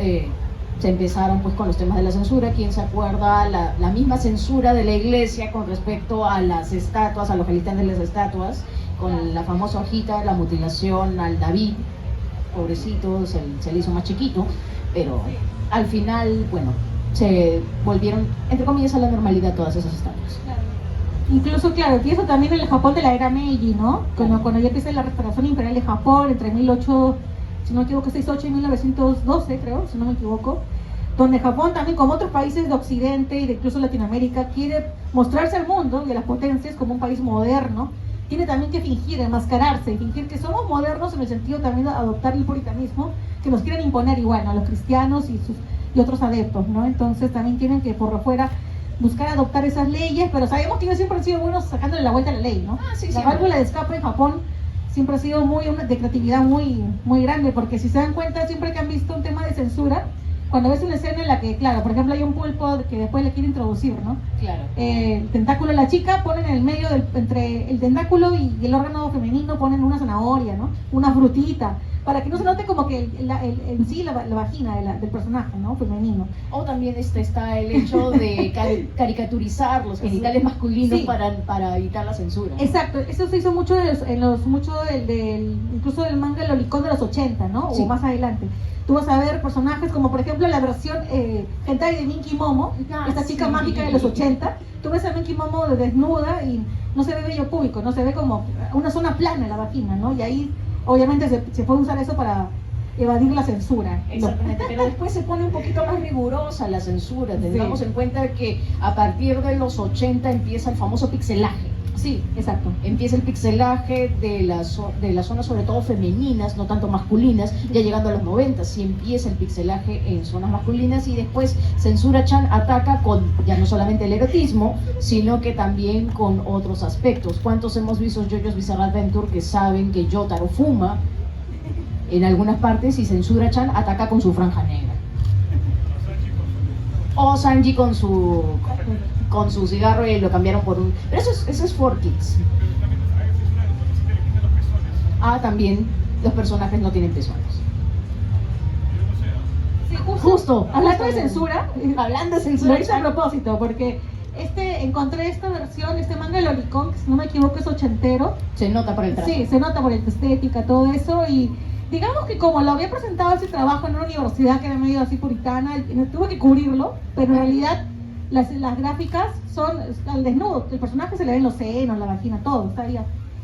se empezaron pues con los temas de la censura. ¿Quién se acuerda? La misma censura de la iglesia con respecto a las estatuas, a los gelitán de las estatuas, con la famosa hojita, la mutilación al David, pobrecito, se le hizo más chiquito, pero al final, bueno, se volvieron, entre comillas, a la normalidad todas esas estatuas. Incluso, claro, y eso también en el Japón de la era Meiji, ¿no? Cuando ya empieza la restauración imperial de Japón, entre 1868 y 1912, creo, si no me equivoco, donde Japón también, como otros países de Occidente y de incluso Latinoamérica, quiere mostrarse al mundo y a las potencias como un país moderno, tiene también que fingir, enmascararse y fingir que somos modernos en el sentido también de adoptar el puritanismo que nos quieren imponer igual, ¿no? A los cristianos y otros adeptos, ¿no? Entonces también tienen que por fuera buscar adoptar esas leyes, pero sabemos que ellos siempre han sido buenos sacándole la vuelta a la ley, ¿no? La válvula de escape en Japón siempre ha sido de creatividad muy grande, porque si se dan cuenta, siempre que han visto un tema de censura, cuando ves una escena en la que, claro, por ejemplo hay un pulpo que después le quiere introducir, ¿no? Claro. El tentáculo de la chica, ponen en el medio, entre el tentáculo y el órgano femenino, ponen una zanahoria, ¿no? Una frutita, para que no se note como que en sí la vagina del personaje, ¿no? Femenino. O también está el hecho de caricaturizar los genitales masculinos para evitar la censura. Exacto, eso se hizo mucho incluso del manga Lolicón de los 80, ¿no? O más adelante. Tú vas a ver personajes como, por ejemplo, la versión hentai de Minky Momo, esta chica mágica de los 80. Tú ves a Minky Momo desnuda y no se ve vello púbico, no se ve como una zona plana en la vagina, ¿no? Y ahí obviamente se puede usar eso para evadir la censura. Exactamente, pero después se pone un poquito más rigurosa la censura. Tengamos en cuenta que a partir de los 80 empieza el famoso pixelaje. Sí, exacto. Empieza el pixelaje de las zonas sobre todo femeninas, no tanto masculinas, ya llegando a los 90, sí empieza el pixelaje en zonas masculinas, y después Censura-chan ataca con ya no solamente el erotismo, sino que también con otros aspectos. ¿Cuántos hemos visto JoJo's Bizarre Adventure que saben que Yotaro fuma en algunas partes y Censura-chan ataca con su franja negra? O Sanji con su cigarro y lo cambiaron por un... Pero eso es for kids. También los personajes no tienen pezones. Sí, justo. Hablando de censura, lo hice a propósito, porque encontré esta versión, este manga de Lolicón, que si no me equivoco es ochentero. Se nota por el traje. Sí, se nota por la estética, todo eso, y digamos que como lo había presentado ese trabajo en una universidad que era medio así puritana, tuve que cubrirlo, pero en realidad las gráficas son al desnudo, el personaje se le ven los senos, la vagina, todo,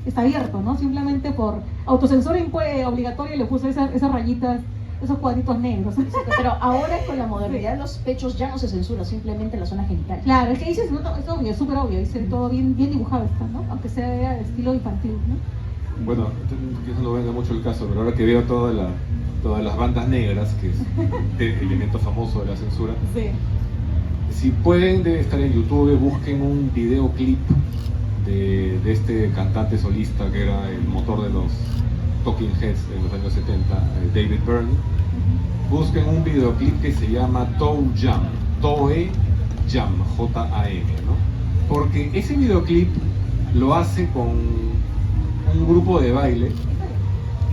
está abierto, ¿no? Simplemente por autocensura obligatoria le puse esas rayitas, esos cuadritos negros. Pero ahora con la modernidad los pechos ya no se censuran, simplemente la zona genital. Claro, es que dices, no, es obvio, es súper obvio, dice todo bien dibujado está, ¿no? Aunque sea de estilo infantil, ¿no? Bueno, quizás no venga mucho el caso, pero ahora que veo todas las bandas negras, que es el elemento famoso de la censura, si pueden, debe estar en YouTube, busquen un videoclip de este cantante solista que era el motor de los Talking Heads en los años 70, David Byrne, busquen un videoclip que se llama Toe Jam, Toe Jam, J-A-M, ¿no? Porque ese videoclip lo hace con un grupo de baile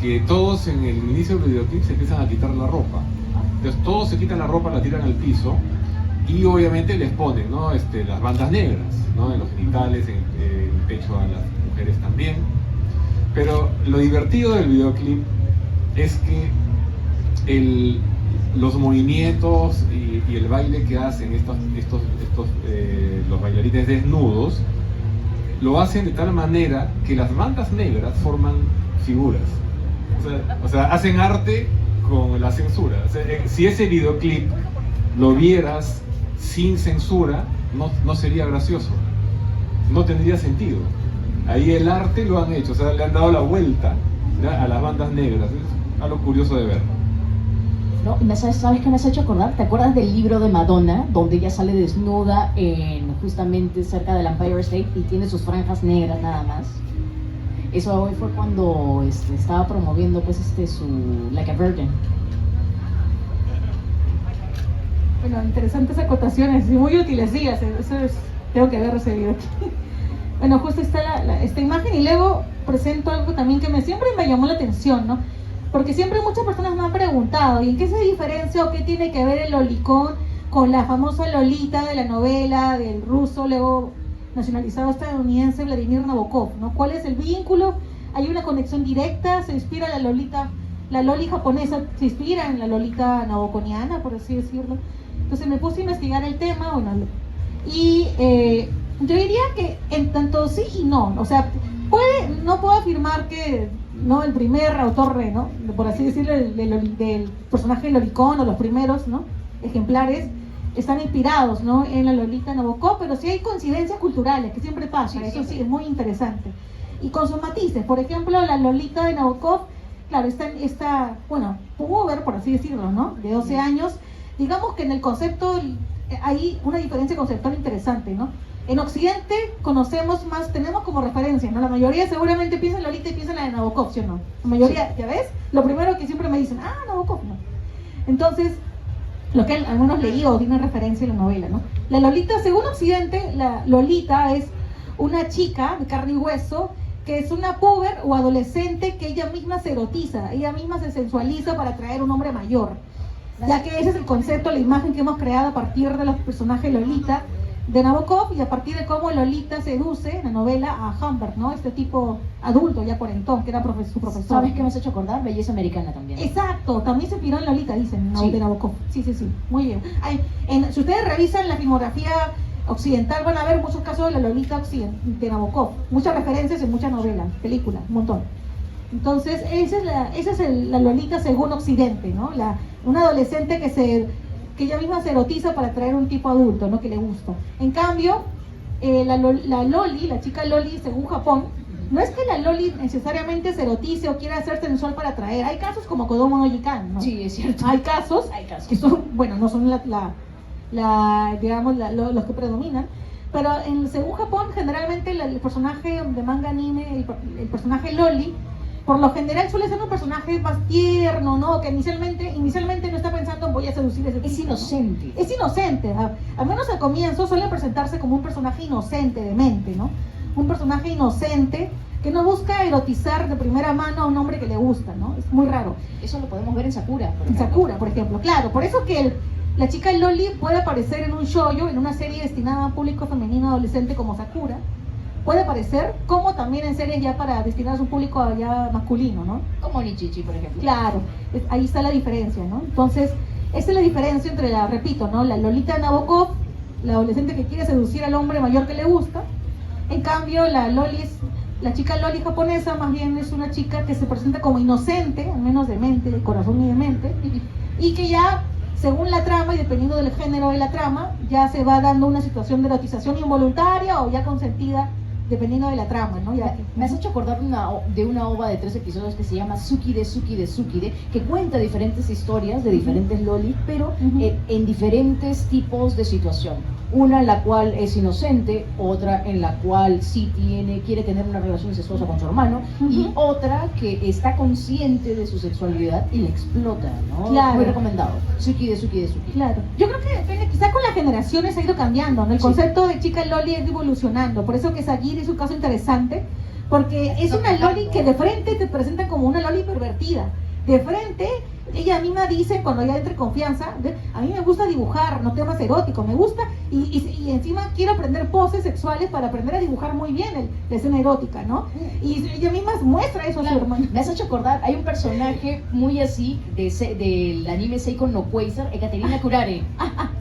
que todos en el inicio del videoclip se empiezan a quitar la ropa. Entonces todos se quitan la ropa, la tiran al piso y obviamente les ponen, ¿no? Las bandas negras, ¿no? En los genitales, en el pecho a las mujeres también. Pero lo divertido del videoclip es que los movimientos y el baile que hacen los bailarines desnudos lo hacen de tal manera que las bandas negras forman figuras. O sea, hacen arte con la censura. O sea, si ese videoclip lo vieras sin censura, no sería gracioso, no tendría sentido. Ahí el arte lo han hecho, o sea, le han dado la vuelta, ¿ya?, a las bandas negras. Es algo curioso de ver. No, ¿sabes qué me has hecho acordar? ¿Te acuerdas del libro de Madonna, donde ella sale desnuda justamente cerca del Empire State y tiene sus franjas negras nada más? Eso hoy fue cuando estaba promoviendo pues su Like a Virgin. Bueno, interesantes acotaciones y muy útiles, sí, tengo que ver ese video aquí. Bueno, justo está esta imagen y luego presento algo también que siempre me llamó la atención, ¿no? Porque siempre muchas personas me han preguntado, ¿y en qué se diferencia o qué tiene que ver el lolicón con la famosa Lolita de la novela del ruso, luego nacionalizado estadounidense Vladimir Nabokov, ¿no? ¿Cuál es el vínculo? ¿Hay una conexión directa? ¿Se inspira la Loli japonesa, se inspira en la Lolita nabokoniana, por así decirlo? Entonces me puse a investigar el tema, bueno, y yo diría que en tanto sí y no, o sea, no puedo afirmar que no el primer autor, ¿no?, por así decirlo, del personaje lolicón o los primeros, ¿no?, ejemplares están inspirados, ¿no?, en la Lolita Nabokov, pero sí hay coincidencias culturales que siempre pasan, eso sí es muy interesante, y con sus matices. Por ejemplo, la Lolita de Nabokov, claro, está bueno, puber, por así decirlo, ¿no?, de 12 años. Digamos que en el concepto hay una diferencia conceptual interesante, ¿no? En Occidente conocemos más, tenemos como referencia, ¿no? La mayoría seguramente piensa en Lolita y piensa en la de Nabokov, ¿sí o no? La mayoría, ¿ya ves? Lo primero que siempre me dicen, Nabokov, ¿no? Entonces, lo que algunos leí o tienen referencia en la novela, ¿no? La Lolita, según Occidente, la Lolita es una chica de carne y hueso que es una puber o adolescente que ella misma se erotiza, ella misma se sensualiza para atraer a un hombre mayor. Ya que ese es el concepto, la imagen que hemos creado a partir de los personajes Lolita de Nabokov y a partir de cómo Lolita seduce en la novela a Humbert, ¿no? Este tipo adulto, ya cuarentón, que era su profesor. ¿Sabes qué me has hecho acordar? Belleza Americana también. Exacto, también se inspiró en Lolita, dicen, ¿no? Sí. De Nabokov. Sí, muy bien. Si ustedes revisan la filmografía occidental, van a ver muchos casos de la Lolita de Nabokov, muchas referencias en muchas novelas, películas, un montón. Entonces, esa es la Lolita según Occidente, ¿no? Una adolescente que ella misma se erotiza para atraer a un tipo adulto, ¿no?, que le gusta. En cambio, la Loli, la chica Loli, según Japón, no es que la Loli necesariamente se erotice o quiera ser sensual para atraer. Hay casos como Kodomo no Jikan, ¿no? Sí, es cierto. Hay casos que son, bueno, no son digamos, los que predominan. Pero según Japón, generalmente el personaje de manga anime, el personaje Loli, por lo general suele ser un personaje más tierno, ¿no? Que inicialmente no está pensando en voy a seducir a ese tipo, Es inocente. ¿no? Es inocente, al menos al comienzo suele presentarse como un personaje inocente de mente, ¿no? Un personaje inocente que no busca erotizar de primera mano a un hombre que le gusta, ¿no? Es muy raro. Eso lo podemos ver en Sakura. Por ejemplo, claro, por eso que la chica Loli puede aparecer en un shoujo, en una serie destinada a un público femenino adolescente como Sakura. Puede aparecer, como también en series ya para destinar a un público ya masculino, ¿no? Como Nichichi, por ejemplo. Claro, ahí está la diferencia, ¿no? Entonces, esa es la diferencia entre la Lolita de Nabokov, la adolescente que quiere seducir al hombre mayor que le gusta. En cambio, la chica Loli japonesa más bien es una chica que se presenta como inocente, al menos de mente, de corazón y de mente, y que ya, según la trama y dependiendo del género de la trama, ya se va dando una situación de erotización involuntaria o ya consentida, dependiendo de la trama, ¿no? Me has hecho acordar de una ova de 3 episodios que se llama Tsukide, que cuenta diferentes historias de diferentes lolis, pero en diferentes tipos de situación. Una en la cual es inocente, otra en la cual sí quiere tener una relación incestuosa con su hermano, y otra que está consciente de su sexualidad y la explota, ¿no? Claro. Muy recomendado. Suki de Suki de Suki. Claro, yo creo que depende, quizá con las generaciones ha ido cambiando, ¿no? El Sí. concepto de chica loli ha ido evolucionando, por eso que Sagir es un caso interesante, porque es una loli que de frente te presenta como una loli pervertida, de frente ella misma dice cuando ya entre confianza, a mí me gusta dibujar, no temas eróticos, me gusta y encima quiero aprender poses sexuales para aprender a dibujar muy bien la escena erótica, ¿no? Y ella misma muestra eso a su Claro, hermano. me has hecho acordar, hay un personaje muy así del anime Seiko no Quasar, Ekaterina Kurare.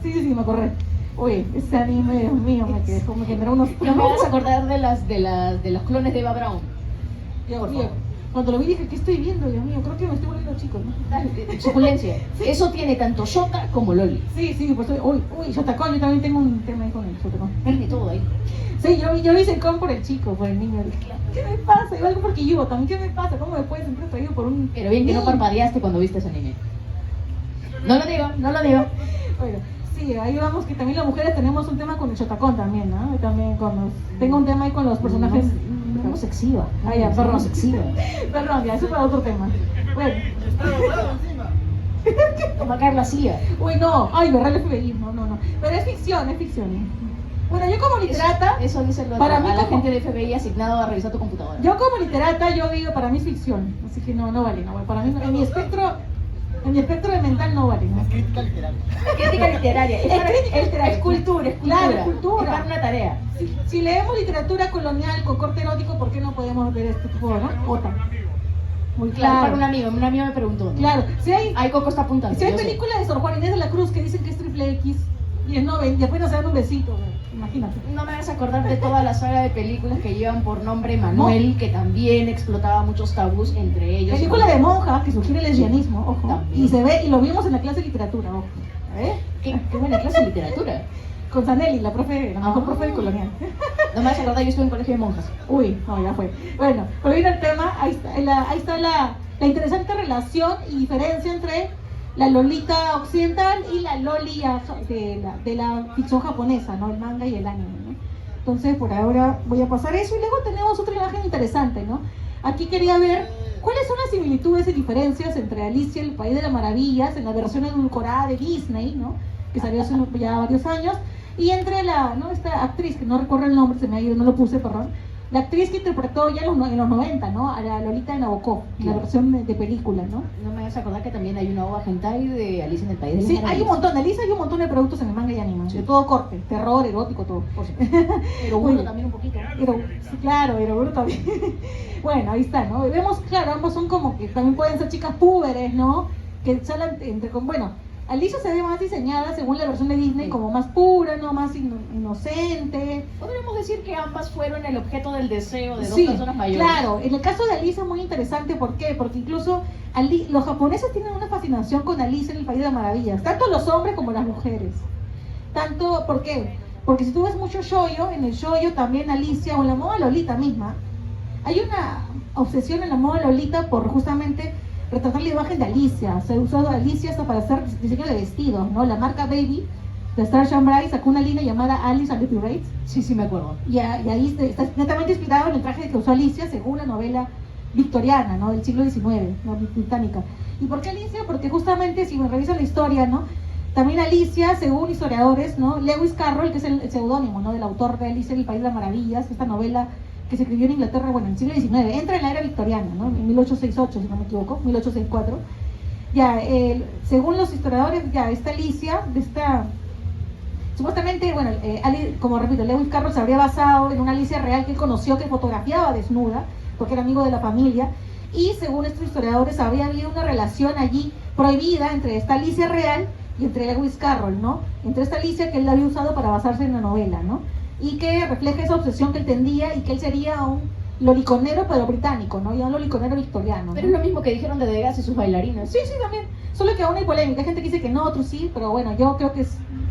Sí, me acordé. Uy, ese anime, Dios mío, me generó unos... No me vas a acordar de los clones de Eva Braun. Dios por mío, favor. cuando lo vi dije, ¿qué estoy viendo? Dios mío, creo que me estoy volviendo chico, ¿no? Suculencia. Eso tiene tanto Shota como Loli. Sí, pues uy, Shotacón, yo también tengo un tema ahí con el Shotacón. Tiene todo ahí. Sí, yo vi Seikon por el chico, por el niño. ¿Qué me pasa? Igual porque yo también, ¿qué me pasa? ¿Cómo me puedes sentir atraído por un... Pero bien que no niño? parpadeaste cuando viste ese anime. No lo digo. Bueno, sí, ahí vamos que también las mujeres tenemos un tema con el Shotacón también, ¿no? Y también con los... Tengo un tema ahí con los personajes... No se exhiba. Ah, ya, perdón. No se exhiba. Perdón, ya, eso es para otro tema. Bueno. Toma Carla Cia. Uy, no, ay, verdad el FBI, no. Pero es ficción. Bueno, yo como literata, Eso dice lo para a mí la como- gente de FBI asignado a revisar tu computadora. yo como literata, yo digo, para mí es ficción. Así que no vale. Para mí, en mi espectro de mental no vale. ¿no? Crítica literaria. Crítica literaria. Es crítica literaria. Es cultura. Claro, es cultura. Es para una tarea. Si leemos literatura colonial con corte erótico, ¿por qué no podemos ver este tipo, no? Otra. Muy Claro, para claro. un amigo me preguntó. Claro, si hay Ay, Coco está apuntando. Si hay yo sé. películas de Sor Juana Inés de la Cruz que dicen que es triple X y es noven, y apenas se dan un besito, imagínate. No me vas a acordar de toda la saga de películas que llevan por nombre Manuel, que también explotaba muchos tabús entre ellos. Película de monja que sugiere el lesbianismo, ojo. También. Y se ve, y lo vimos en la clase de literatura, ojo. Qué buena clase de literatura. Con Zanelli, la mejor Ah. profe de colonial. No me vas a acordar, yo estuve en colegio de monjas. Uy, no, ya fue. Bueno, volviendo al tema, ahí está la interesante relación y diferencia entre la Lolita occidental y la Loli de la ficción japonesa, ¿no? El manga y el anime, ¿no? Entonces, por ahora voy a pasar eso y luego tenemos otra imagen interesante, ¿no? Aquí quería ver cuáles son las similitudes y diferencias entre Alicia y el País de las Maravillas en la versión edulcorada de Disney, ¿no? Que salió hace ya varios años, y entre esta actriz, que no recuerdo el nombre, se me ha ido, no lo puse, perdón, la actriz que interpretó ya en los 90, ¿no? A la Lolita de Nabokov, la Claro. versión de película, ¿no? No me vas a acordar que también hay una ova hentai de Alicia en el País de las Sí, hay Maravillas. un montón, Elisa hay un montón de productos en el manga y anime, Sí. de todo corte, terror, erótico, todo. Por supuesto. Pero uno Bueno. también un poquito. Pero, sí, claro, pero bueno, también. Bueno, ahí está, ¿no? Vemos, claro, ambos son como que también pueden ser chicas púberes, ¿no? Que salen bueno, Alicia se ve más diseñada según la versión de Disney Sí. como más pura, ¿no? Más inocente. Podríamos decir que ambas fueron el objeto del deseo de dos Sí, personas mayores. claro. En el caso de Alicia es muy interesante, ¿por qué? Porque incluso los japoneses tienen una fascinación con Alicia en el País de las Maravillas, tanto los hombres como las mujeres. ¿Por qué? Porque si tú ves mucho shoujo, en el shoujo también Alicia, o en la moda Lolita misma, hay una obsesión en la moda Lolita por justamente retratar la imagen de Alicia. Se ha usado a Alicia hasta para hacer diseño de vestidos, ¿no? La marca Baby de Starshine Bright sacó una línea llamada Alice and the Pirates, Sí, me acuerdo. y ahí está netamente inspirado en el traje que usó Alicia según la novela victoriana, ¿no? Del siglo XIX, ¿no? Británica. ¿Y por qué Alicia? Porque justamente si me revisan la historia, ¿no? También Alicia, según historiadores, ¿no? Lewis Carroll, que es el seudónimo, ¿no? Del autor de Alicia en el País de las Maravillas, esta novela que se escribió en Inglaterra, bueno, en el siglo XIX, entra en la era victoriana, ¿no? En 1868, si no me equivoco, 1864. Ya, según los historiadores, ya, esta Alicia, supuestamente, bueno, como repito, Lewis Carroll se habría basado en una Alicia real que él conoció, que fotografiaba desnuda, porque era amigo de la familia, y según estos historiadores habría habido una relación allí prohibida entre esta Alicia real y entre Lewis Carroll, ¿no? Entre esta Alicia que él había usado para basarse en la novela, ¿no? Y que refleja esa obsesión que él tendía y que él sería un loliconero pero británico, ¿no? Y un loliconero victoriano, ¿no? Pero es lo mismo que dijeron de Degas y sus bailarinas. Sí, también. Solo que aún hay polémica. Hay gente que dice que no, otros sí, pero bueno, yo creo que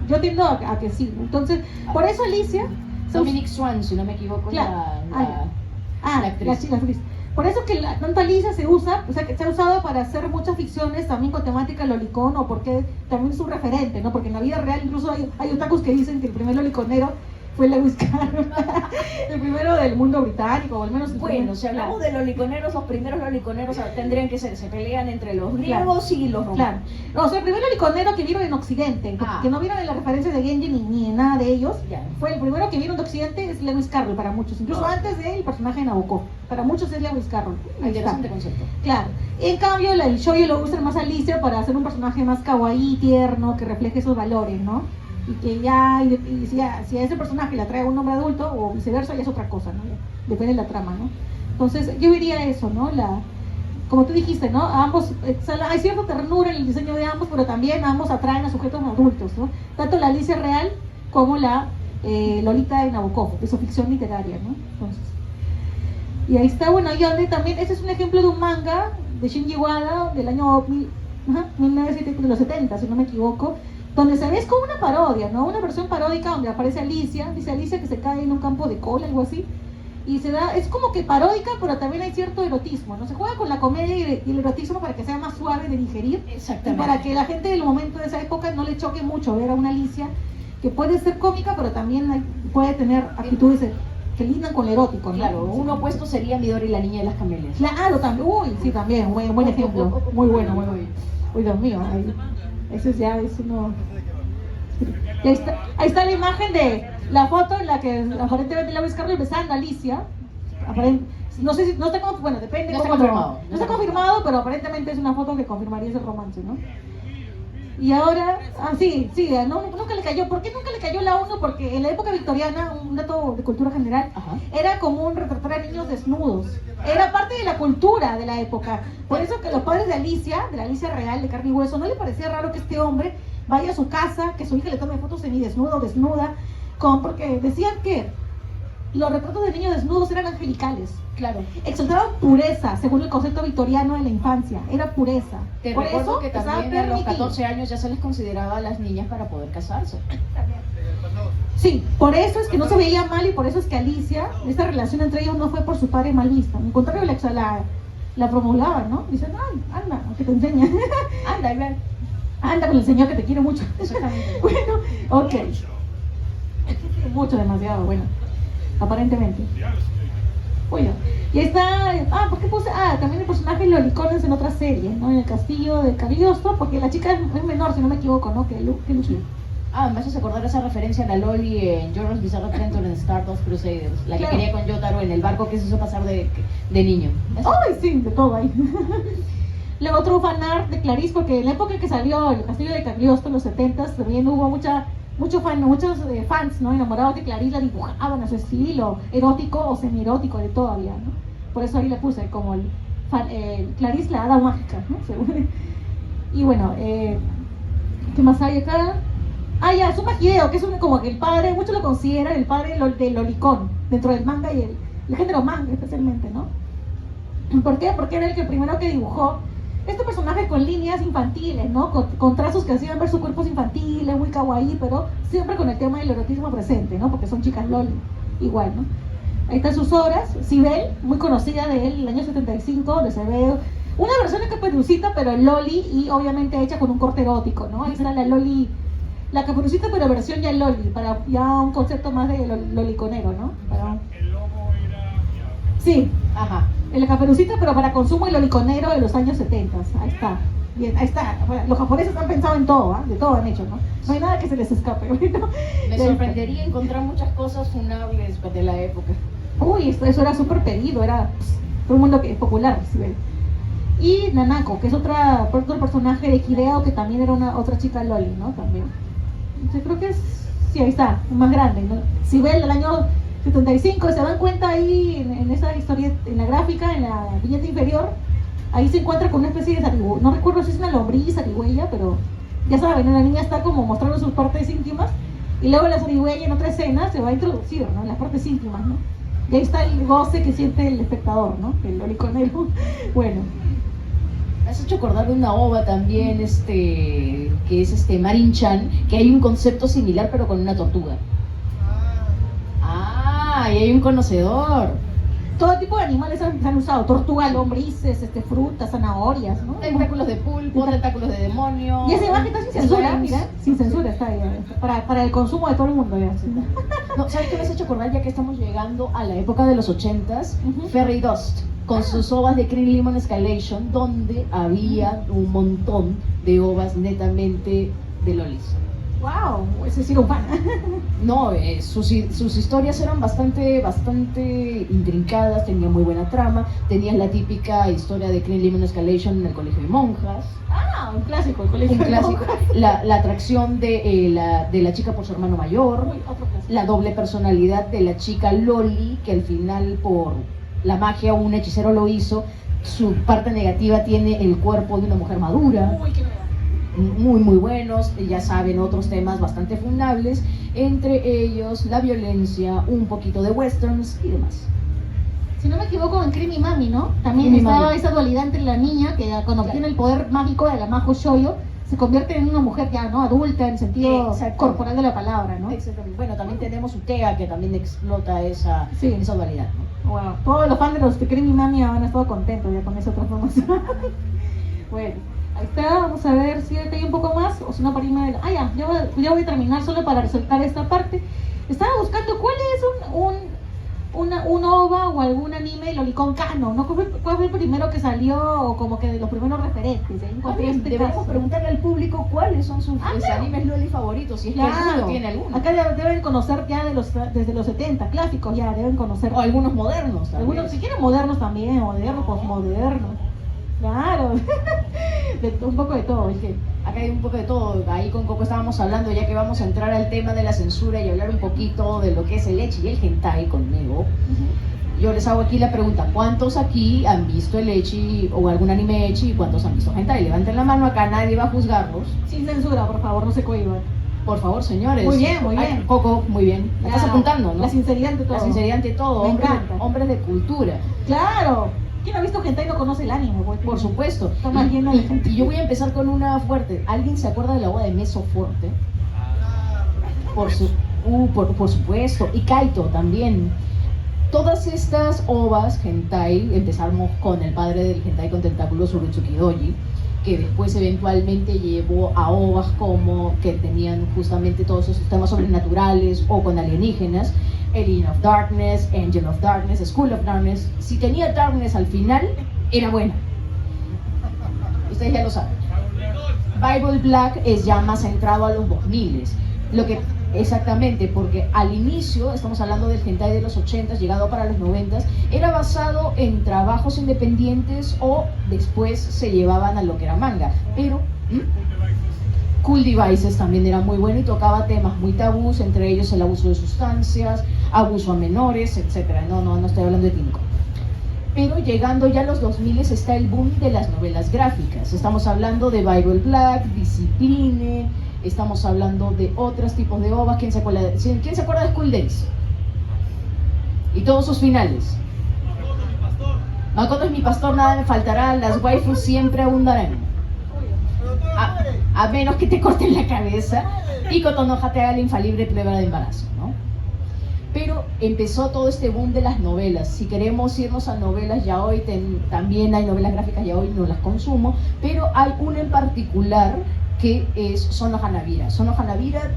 yo tiendo a que sí. Entonces, por eso Alicia... Dominic Swan, si no me equivoco, Claro. la actriz. La actriz. Por eso que tanto Alicia se usa, o sea, que se ha usado para hacer muchas ficciones también con temática lolicón, o porque también es un referente, ¿no? Porque en la vida real incluso hay otakus que dicen que el primer loliconero fue Lewis Carroll, el primero del mundo británico, o al menos... Bueno, si hablamos de loliconeros, los primeros loliconeros tendrían que ser, se pelean entre los griegos y los romanos. Claro. No, o sea, el primer loliconero que vieron en Occidente, que no vieron en la referencia de Genji ni en nada de ellos, fue el primero que vieron de Occidente, es Lewis Carroll para muchos, incluso antes del personaje de Nabokov. Para muchos es Lewis Carroll. Interesante concepto. Claro. En cambio, el shoujo lo usa más Alicia para hacer un personaje más kawaii, tierno, que refleje esos valores, ¿no? Y que si a ese personaje le atrae un hombre adulto o viceversa, ya es otra cosa, ¿no? Depende de la trama, ¿no? Entonces, yo diría eso, ¿no? Como tú dijiste, ¿no? Ambos, hay cierta ternura en el diseño de ambos, pero también ambos atraen a sujetos adultos, ¿no? Tanto la Alicia real como la Lolita de Nabokov, de su ficción literaria, ¿no? Entonces, y ahí está, bueno, Yonde también, ese es un ejemplo de un manga de Shinji Wada del año 1970, si no me equivoco, donde se ve es como una parodia, ¿no? Una versión paródica donde aparece Alicia, dice Alicia que se cae en un campo de cola, algo así, y es como que paródica, pero también hay cierto erotismo, ¿no? Se juega con la comedia y el erotismo para que sea más suave de digerir, y para que la gente del momento de esa época no le choque mucho ver a una Alicia que puede ser cómica, pero también puede tener actitudes que lindan con lo erótico, ¿no? Claro, un opuesto sería Midori, la niña de las camelias. Claro, también, sí, también, buen ejemplo, muy bueno, muy bueno. Uy, Dios mío, eso ya es uno... Y ahí está la imagen de la foto en la que aparentemente Lewis Carroll besando a Alicia. No sé si, no está bueno, depende. No está confirmado. No está confirmado, pero aparentemente es una foto que confirmaría ese romance, ¿no? Y ahora, nunca le cayó. ¿Por qué nunca le cayó la 1? Porque en la época victoriana, un dato de cultura general, era común retratar a niños desnudos. Era parte de la cultura de la época. Por eso que los padres de la Alicia real, de carne y hueso, no le parecía raro que este hombre vaya a su casa, que su hija le tome fotos semidesnudo, desnuda, porque decían que los retratos de niños desnudos eran angelicales. Claro. Exaltaban pureza, según el concepto victoriano de la infancia. Era pureza. Te Por recuerdo eso que también a los 14 años ya se les consideraba a las niñas para poder casarse. Sí, por eso es que no se veía mal y por eso es que Alicia, esta relación entre ellos no fue por su padre mal vista. En contrario, la promulgaban, ¿no? Dicen, ay, anda, que te enseña. Anda, y ven. Anda con el señor que te quiere mucho. Exactamente. Bueno, ok. Mucho, demasiado, bueno. Aparentemente. Bueno, y está... ¿por qué puse? También el personaje Lolicones en otra serie, ¿no? En el castillo de Cagliostro, porque la chica es menor, si no me equivoco, ¿no? Que Lucy. Me haces acordar esa referencia a la Loli en JoJo's Bizarre Adventure en Stardust Crusaders, la que Claro. quería con Yotaro en el barco que se hizo pasar de niño. ¡Ay, sí! De todo ahí. Luego otro fanart de Clarice, porque en la época en que salió el castillo de Cagliostro, en los 70s, también hubo muchos fans, ¿no? Enamorados de Clarice, la dibujaban a su estilo, erótico o semi-erótico de todavía, ¿no? Por eso ahí le puse como Clarice la hada mágica, ¿no? Y bueno, ¿qué más hay acá? Suma Hideo, que es como que el padre, muchos lo consideran el padre del lolicón, dentro del manga y el género manga especialmente, ¿no? ¿Por qué? Porque era el que primero que dibujó este personaje con líneas infantiles, ¿no? Con trazos que hacían ver sus cuerpos infantiles, muy kawaii, pero siempre con el tema del erotismo presente, ¿no? Porque son chicas loli, igual, ¿no? Ahí están sus obras, Sibel, muy conocida de él, el año 75, donde se ve una versión de Caperucita, pero loli y obviamente hecha con un corte erótico, ¿no? Ahí está la loli, la Caperucita, pero versión ya loli, para ya un concepto más de loliconero, ¿no? Sí, el Caperucita, pero para consumo y loliconero de los años 70. Ahí está. Bien, ahí está. Bueno, los japoneses han pensado en todo, de todo han hecho, ¿no? No hay nada que se les escape. Bueno, me sorprendería encontrar muchas cosas funables de la época. Uy, eso era súper pedido, era todo el mundo popular, ¿sí ven? Y Nanako, que es otro personaje de Hideo, que también era otra chica loli, ¿no? También. Yo creo que sí, ahí está, más grande, ¿no? Sibel del año 75, se dan cuenta ahí en esa historia, en la gráfica, en la viñeta inferior, ahí se encuentra con una especie de zarigüeya, no recuerdo si es una lombriz, zarigüeya, pero ya saben, la niña está como mostrando sus partes íntimas, y luego la zarigüeya en otra escena se va a introducir, ¿no? En las partes íntimas, ¿no? Y ahí está el goce que siente el espectador, ¿no? El loliconero. Bueno. Me has hecho acordar de una ova también, que es Marin-chan, que hay un concepto similar pero con una tortuga. Y hay un conocedor. todo tipo de animales se han usado, tortugas, lombrices, frutas, zanahorias, ¿no? Tentáculos de pulpo, tentáculos de demonio. Y esa imagen está sin censura, Slams. mira, sin censura está ahí, para el consumo de todo el mundo ya. No, ¿sabes qué me has hecho acordar? Ya que estamos llegando a la época de los 80s, Ujú. Fairy Dust, con sus ovas de Cream Lemon Escalation, donde había un montón de ovas netamente de lolis. Wow, ese cirujana. No, sus historias eran bastante intrincadas, tenían muy buena trama, tenías la típica historia de Cream Lemon Escalation en el colegio de monjas, Ah, un clásico, el colegio un de clásico, monjas. la atracción de la chica por su hermano mayor, Uy, otro clásico. la doble personalidad de la chica Loli, que al final por la magia un hechicero lo hizo, su parte negativa tiene el cuerpo de una mujer madura, Uy, qué novedad. muy buenos, ya saben, otros temas bastante fundables, entre ellos la violencia, un poquito de westerns y demás. Si no me equivoco, en Creamy Mami, ¿no? También Creamy estaba Mami. esa dualidad entre la niña, que cuando obtiene el poder mágico de la Majo Shoyo, se convierte en una mujer ya, ¿no? Adulta, en sentido Exacto. corporal de la palabra, ¿no? Exactamente. Bueno, también tenemos Utea, que también explota esa Sí. dualidad, ¿no? Wow. Todos los fans de los de Creamy Mami han estado contentos ya con esa transformación. Bueno, ahí está, vamos a ver si hay un poco más, o si no para irme ya, ya voy a terminar solo para resaltar esta parte. Estaba buscando cuál es un OVA o algún anime Lolicon canon, ¿no? ¿Cuál fue el primero que salió o como que de los primeros referentes? Ahí encontré este Deberíamos caso. preguntarle al público cuáles son sus claro. animes loli favoritos, si es que Claro, alguno tiene alguno. acá deben conocer ya desde los 70, clásicos ya deben conocer. O algunos modernos también. Algunos, si quieren modernos también, modernos, posmodernos. Claro, un poco de todo, es que Acá hay un poco de todo. Ahí con Coco estábamos hablando, ya que vamos a entrar al tema de la censura y hablar un poquito de lo que es el ecchi y el hentai conmigo. Yo les hago aquí la pregunta, ¿cuántos aquí han visto el ecchi o algún anime ecchi y cuántos han visto hentai? Levanten la mano, acá nadie va a juzgarlos. sin censura, por favor, no se cohiban. Por favor, señores. Muy bien, muy Ay, bien. Coco, muy bien. La estás Ya, apuntando, ¿no? La sinceridad ante todo. La sinceridad ante todo. Me Hombres, encanta. hombres de cultura. Claro. ¿Quién ha visto hentai y no conoce el anime? Pues? Por supuesto. Está más lleno de gente. Y yo voy a empezar con una fuerte. ¿Alguien se acuerda de la boda de Meso Forte? Por supuesto. Y Kaito también. Todas estas ovas hentai, empezamos con el padre del hentai con tentáculos, Urutsuki Doji, que después eventualmente llevó a ovas como que tenían justamente todos esos temas sobrenaturales o con alienígenas. Alien of Darkness, Angel of Darkness, School of Darkness. Si tenía Darkness al final, era buena. Ustedes ya lo saben. Bible Black es ya más centrado a los 2000. Exactamente, porque al inicio, estamos hablando del hentai de los 80s, llegado para los 90s, era basado en trabajos independientes o después se llevaban a lo que era manga. Pero Cool Devices también era muy bueno y tocaba temas muy tabús, entre ellos el abuso de sustancias, abuso a menores, etc. No estoy hablando de Tinko. Pero llegando ya a los 2000 está el boom de las novelas gráficas. Estamos hablando de Bible Black, Discipline, estamos hablando de otros tipos de ovas. ¿Quién se acuerda de School Days? Y todos sus finales. Makoto es mi pastor, nada me faltará, las waifus siempre abundarán. A menos que te corten la cabeza y Kotonoha te haga la infalible prueba de embarazo, ¿no? Pero empezó todo este boom de las novelas. Si queremos irnos a novelas ya hoy, también hay novelas gráficas ya hoy, no las consumo, pero hay una en particular que es Sono Hanabira. Sono Hanabira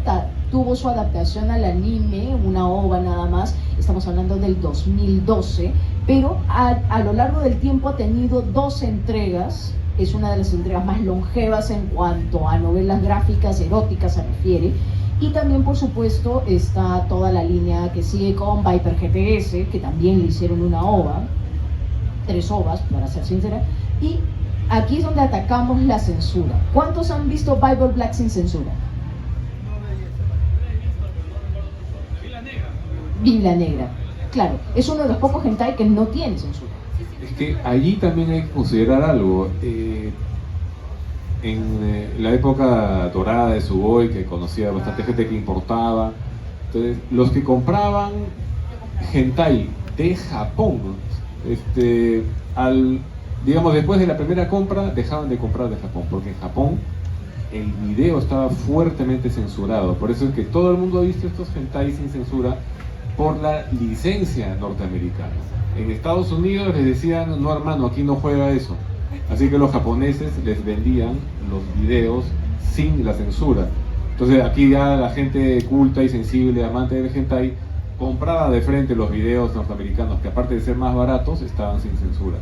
tuvo su adaptación al anime, una ova nada más, estamos hablando del 2012, pero a lo largo del tiempo ha tenido 2 entregas. Es una de las entregas más longevas en cuanto a novelas gráficas eróticas se refiere. Y también, por supuesto, está toda la línea que sigue con Viper GTS, que también le hicieron una ova, 3 ovas, para ser sincera. Y aquí es donde atacamos la censura. ¿Cuántos han visto Bible Black sin censura? Biblia Negra. Claro, es uno de los pocos hentai que no tiene censura. Es que allí también hay que considerar algo. En la época dorada de Sugoi, que conocía bastante gente que importaba, entonces los que compraban hentai de Japón, digamos después de la primera compra dejaban de comprar de Japón, porque en Japón el video estaba fuertemente censurado. Por eso es que todo el mundo ha visto estos hentai sin censura, por la licencia norteamericana. En Estados Unidos les decían, no hermano, aquí no juega eso. Así que los japoneses les vendían los videos sin la censura. Entonces aquí ya la gente culta y sensible, amante del hentai, compraba de frente los videos norteamericanos, que aparte de ser más baratos, estaban sin censura.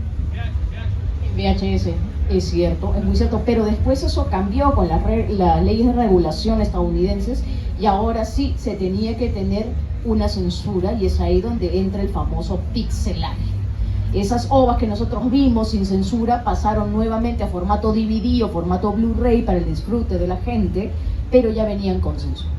VHS, es cierto, es muy cierto, pero después eso cambió con las leyes de regulación estadounidenses y ahora sí se tenía que tener una censura y es ahí donde entra el famoso pixelaje. Esas ovas que nosotros vimos sin censura pasaron nuevamente a formato DVD o formato Blu-ray para el disfrute de la gente, pero ya venían con censura.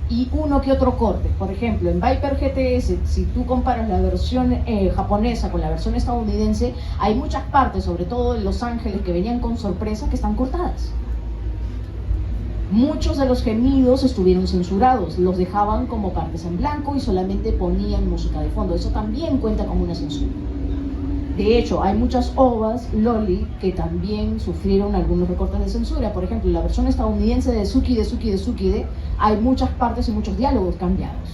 Y uno que otro corte, por ejemplo, en Viper GTS, si tú comparas la versión japonesa con la versión estadounidense, hay muchas partes, sobre todo en Los Ángeles, que venían con sorpresa, que están cortadas. Muchos de los gemidos estuvieron censurados, los dejaban como partes en blanco y solamente ponían música de fondo. Eso también cuenta como una censura. De hecho, hay muchas ovas loli que también sufrieron algunos recortes de censura. Por ejemplo, en la versión estadounidense de Tsukide hay muchas partes y muchos diálogos cambiados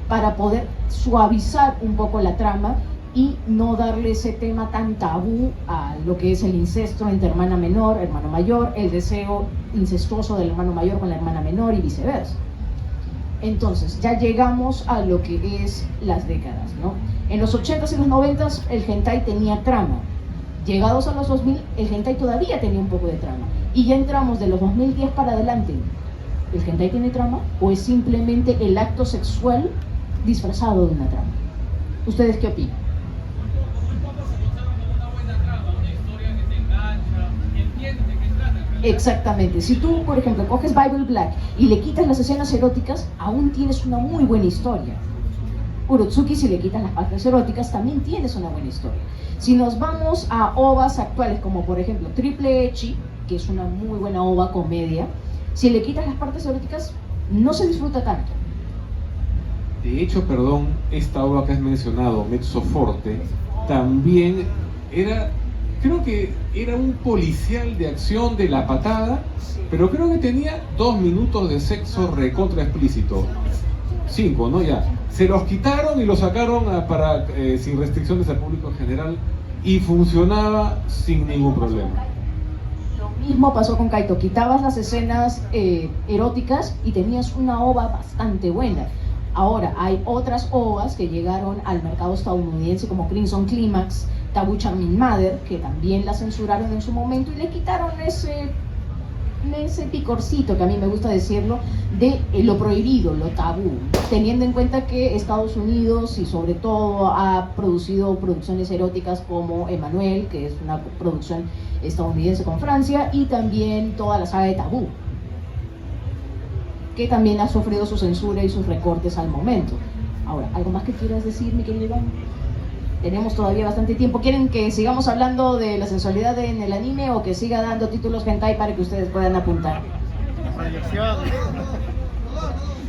para poder suavizar un poco la trama y no darle ese tema tan tabú a lo que es el incesto entre hermana menor, hermano mayor, el deseo incestuoso del hermano mayor con la hermana menor y viceversa. Entonces, ya llegamos a lo que es las décadas, ¿no? En los 80s y los 90s el hentai tenía trama. Llegados a los 2000, el hentai todavía tenía un poco de trama. Y ya entramos de los 2010 para adelante. ¿El hentai tiene trama o es simplemente el acto sexual disfrazado de una trama? ¿Ustedes qué opinan? Exactamente. Si tú, por ejemplo, coges Bible Black y le quitas las escenas eróticas, aún tienes una muy buena historia. Urotsuki, si le quitas las partes eróticas, también tienes una buena historia. Si nos vamos a ovas actuales, como por ejemplo Triple Ecchi, que es una muy buena ova comedia, si le quitas las partes eróticas, no se disfruta tanto. De hecho, perdón, esta obra que has mencionado, Mezzo Forte, también era, creo que era un policial de acción de la patada, pero creo que tenía 2 minutos de sexo recontra explícito. 5, ¿no? Ya. Se los quitaron y los sacaron para sin restricciones al público en general y funcionaba sin ningún problema. Lo mismo pasó con Kaito, quitabas las escenas eróticas y tenías una ova bastante buena. Ahora, hay otras ovas que llegaron al mercado estadounidense como Crimson Climax, Taboo Charming Mother, que también la censuraron en su momento y le quitaron ese picorcito, que a mí me gusta decirlo, de lo prohibido, lo tabú, teniendo en cuenta que Estados Unidos y sobre todo ha producido producciones eróticas como Emmanuel, que es una producción estadounidense con Francia, y también toda la saga de Tabú, que también ha sufrido su censura y sus recortes al momento. Ahora, ¿algo más que quieras decir, mi querido Iván? Tenemos todavía bastante tiempo. ¿Quieren que sigamos hablando de la sensualidad en el anime o que siga dando títulos hentai para que ustedes puedan apuntar?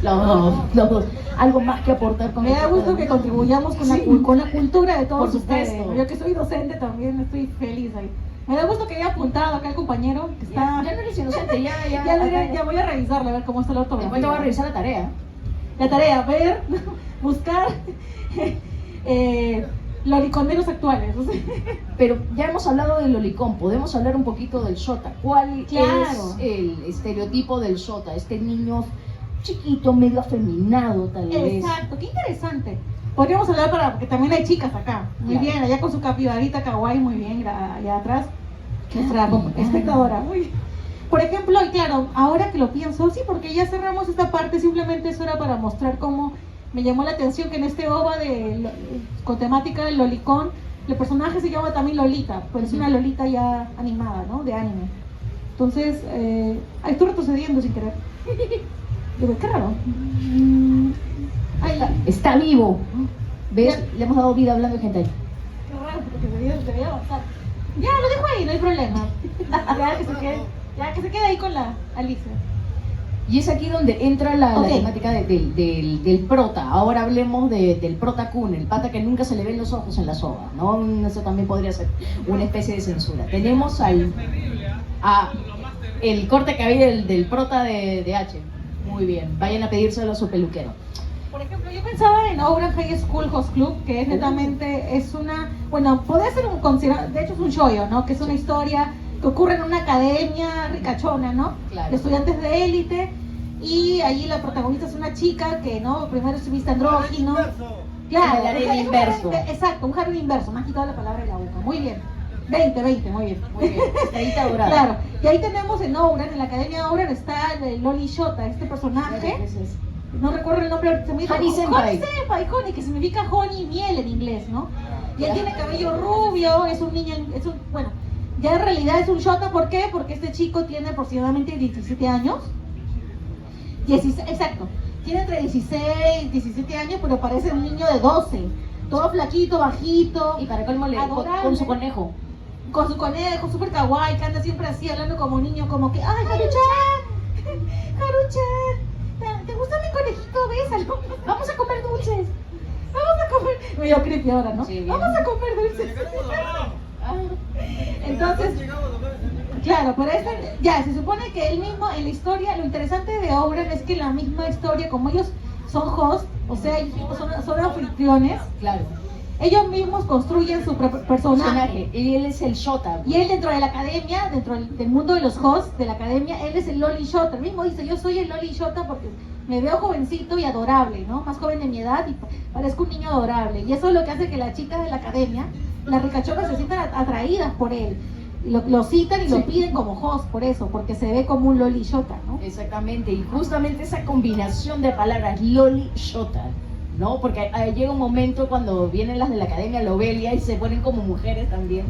Los dos. ¿Algo más que aportar con Me da esto? gusto que contribuyamos con, con la cultura de todos Por supuesto. ustedes. Yo que soy docente también estoy feliz ahí. Me da gusto que haya apuntado acá el compañero que está... Ya no eres inocente, ya Ya voy a revisarle a ver cómo está la ortografía. Después te voy a revisar la tarea. La tarea, ver, buscar loliconeros actuales. Pero ya hemos hablado del lolicón, podemos hablar un poquito del shota. ¿Cuál Claro. es el estereotipo del shota? Este niño chiquito, medio afeminado tal vez. Exacto, qué interesante. Podríamos hablar porque también hay chicas acá. Muy Claro. bien, allá con su capibarita kawaii, muy bien, allá atrás. Nuestra espectadora, muy bien. Por ejemplo, y claro, ahora que lo pienso, sí, porque ya cerramos esta parte, simplemente eso era para mostrar cómo me llamó la atención que en este OVA con temática del lolicón, el personaje se llama también Lolita, pero es una Lolita ya animada, ¿no? De anime. Entonces, estoy retrocediendo sin querer. Digo, qué raro. Está vivo. ¿Ves? Le hemos dado vida hablando de hentai. Qué raro, porque debía avanzar. Ya, lo dejo ahí, no hay problema. Ya que se quede ahí con la Alicia. Y es aquí donde entra la Ok. temática del prota. Ahora hablemos del prota kun, el pata que nunca se le ven los ojos en la soga, ¿no? Eso también podría ser una especie de censura. Tenemos el corte que había del prota de H. Muy bien, vayan a pedírselo a su peluquero. Por ejemplo, yo pensaba en Ouran High School Host Club, que es netamente, es una, bueno, puede ser un considerado, de hecho es un shoujo, ¿no? Que es una historia que ocurre en una academia ricachona, ¿no? Claro. De estudiantes de élite, y allí la protagonista es una chica que, ¿no? Primero se viste andrógino. Claro, El harem es un inverso. exacto, un harem inverso, me has quitado la palabra de la boca. Muy bien. 20, muy bien. Muy bien, estrellita dorada. Claro, y ahí tenemos en Ouran, en la academia Ouran está el Loli Shota, este personaje. No recuerdo el nombre, se me dice Honey Senpai. Honey, que significa honey, miel en inglés, ¿no? Y él tiene cabello rubio, es un niño, bueno, ya en realidad es un shota, ¿por qué? Porque este chico tiene aproximadamente 17 años. Exacto, tiene entre 16 y 17 años, pero parece un niño de 12. Todo flaquito, bajito. Y para colmo, adorable. con su conejo. Con su conejo, súper kawaii, que anda siempre así, hablando como niño, como que, ¡ay, Haruchan! ¡Haruchan! ¿Te gusta mi conejito? Bésalo. Vamos a comer dulces. Vamos a comer. Medio creepy ahora, ¿no? Sí, bien. Vamos a comer dulces. Entonces, claro, pero ya, se supone que él mismo, en la historia, lo interesante de Ouran es que en la misma historia, como ellos son hosts, o sea, ellos son anfitriones, Claro. ellos mismos construyen su personaje. Y él es el shota. Y él dentro de la academia, dentro del mundo de los hosts de la academia, él es el Loli Shota. Él mismo dice, yo soy el Loli Shota porque me veo jovencito y adorable, ¿no? Más joven de mi edad y parezco un niño adorable. Y eso es lo que hace que las chicas de la academia, las ricachonas, se sientan atraídas por él. Lo citan y lo piden como host por eso, porque se ve como un Loli Shota, ¿no? Exactamente, y justamente esa combinación de palabras, Loli Shota, ¿no? Porque llega un momento cuando vienen las de la academia Lobelia y se ponen como mujeres también.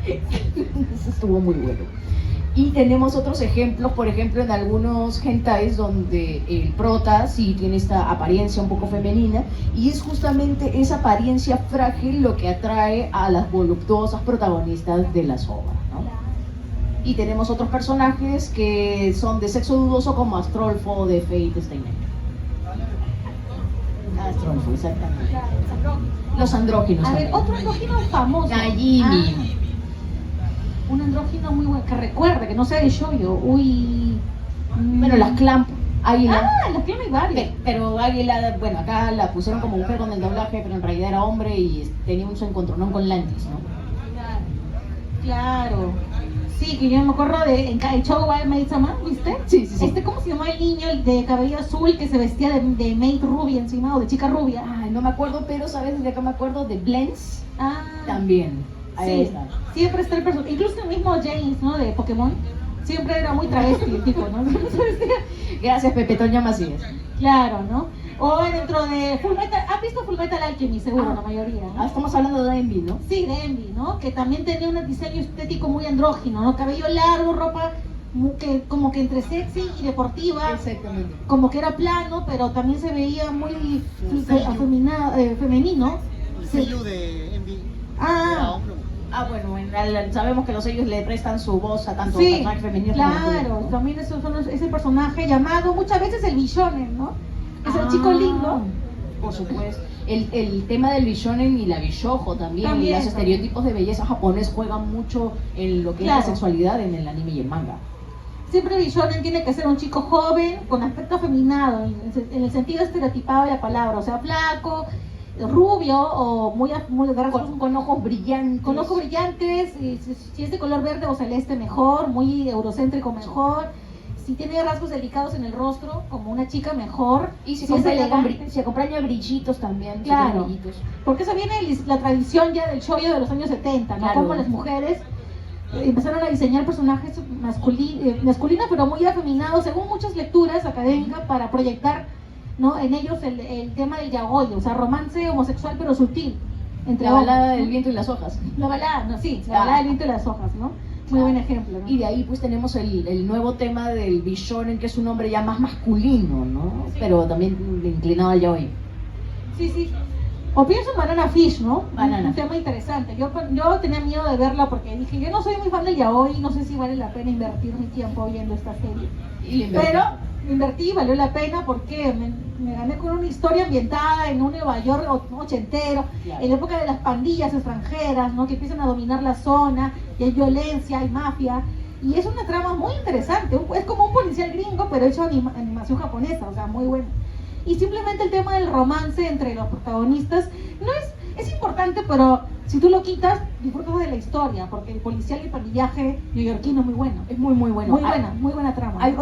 Eso estuvo muy bueno. Y tenemos otros ejemplos, por ejemplo, en algunos hentais donde el prota sí tiene esta apariencia un poco femenina, y es justamente esa apariencia frágil lo que atrae a las voluptuosas protagonistas de las obras, ¿no? Y tenemos otros personajes que son de sexo dudoso, como Astrolfo de Fate Stay Night. Astrolfo, exactamente. Los andróginos. A ver, también. otro andrógino famoso. Najimi. Un andrógino muy bueno, que recuerde, que no sea de shoujo. Uy. Bueno, las Clamp, Águila. Ah, las que hay varias. Pero Águila, bueno, acá la pusieron como mujer con el doblaje, pero en realidad era hombre y tenía un encontronón con Lantis, ¿no? Claro. Sí, que yo me acuerdo de en Show Wild Maid Sama, ¿viste? Sí, sí, sí. ¿Cómo se llamaba el niño, el de cabello azul, que se vestía de maid rubia encima, o de chica rubia? Ay, no me acuerdo, pero ¿sabes de acá me acuerdo? De Blends Ah, también. Ahí sí. está. Siempre está el personaje, incluso el mismo James, ¿no? De Pokémon. Siempre era muy travesti el tipo, ¿no? Gracias, Pepe Toña Macías. Claro, ¿no? O dentro de Full Metal, ¿has visto Full Metal Alchemy? Seguro, la mayoría, ¿no? Estamos hablando de Envy, ¿no? Sí, de Envy, ¿no? Que también tenía un diseño estético muy andrógino, ¿no? Cabello largo, ropa como que entre sexy y deportiva. Exactamente. Como que era plano, pero también se veía muy femenino. Sello de Envy. Ah, Bueno, sabemos que los sellos le prestan su voz a tanto sí, personajes femeninos como claro. masculinos, ¿no? También ese personaje llamado muchas veces el Bishonen, ¿no? Es el chico lindo. Por supuesto. El tema del bishonen y la bishojo también, y También, los estereotipos de belleza japonés juegan mucho en lo que es Claro. la sexualidad en el anime y el manga. Siempre el Bishonen tiene que ser un chico joven, con aspecto afeminado, en el sentido estereotipado de la palabra, o sea, flaco, rubio o muy Con ojos brillantes. con ojos brillantes, y si es de color verde o celeste mejor, muy eurocéntrico mejor, si tiene rasgos delicados en el rostro, como una chica mejor, Y se si es acompaña, elegante. brillitos también. si Claro. tiene brillitos. Porque eso viene la tradición ya del shoujo de los años 70, ¿no? Claro. Como las mujeres empezaron a diseñar personajes masculinos, pero muy afeminados, según muchas lecturas académicas, para proyectar, ¿no? En ellos el tema del yaoi, o sea, romance homosexual pero sutil. Entre La balada hombres, del ¿no? viento y las hojas. La balada, no, sí, la balada del viento y las hojas, ¿no? Muy buen ejemplo, ¿no? Y de ahí pues tenemos el nuevo tema del bishonen, que es un hombre ya más masculino, ¿no? Sí. Pero también inclinado al yaoi. Sí, sí. O pienso en Banana Fish, ¿no? Banana. Un tema interesante. Yo tenía miedo de verla porque dije, yo no soy muy fan del yaoi, no sé si vale la pena invertir mi tiempo viendo esta serie. Y le Pero invertí, valió la pena porque me gané con una historia ambientada en un Nueva York ochentero, Claro. en la época de las pandillas extranjeras, ¿no? Que empiezan a dominar la zona, y hay violencia, hay mafia. Y es una trama muy interesante, es como un policial gringo, pero hecho animación japonesa, o sea, muy bueno. y simplemente el tema del romance entre los protagonistas no es importante, pero si tú lo quitas, disfrutas de la historia, porque el policial y el pandilleaje neoyorquino es muy bueno. Es muy bueno. Muy buena trama. Hay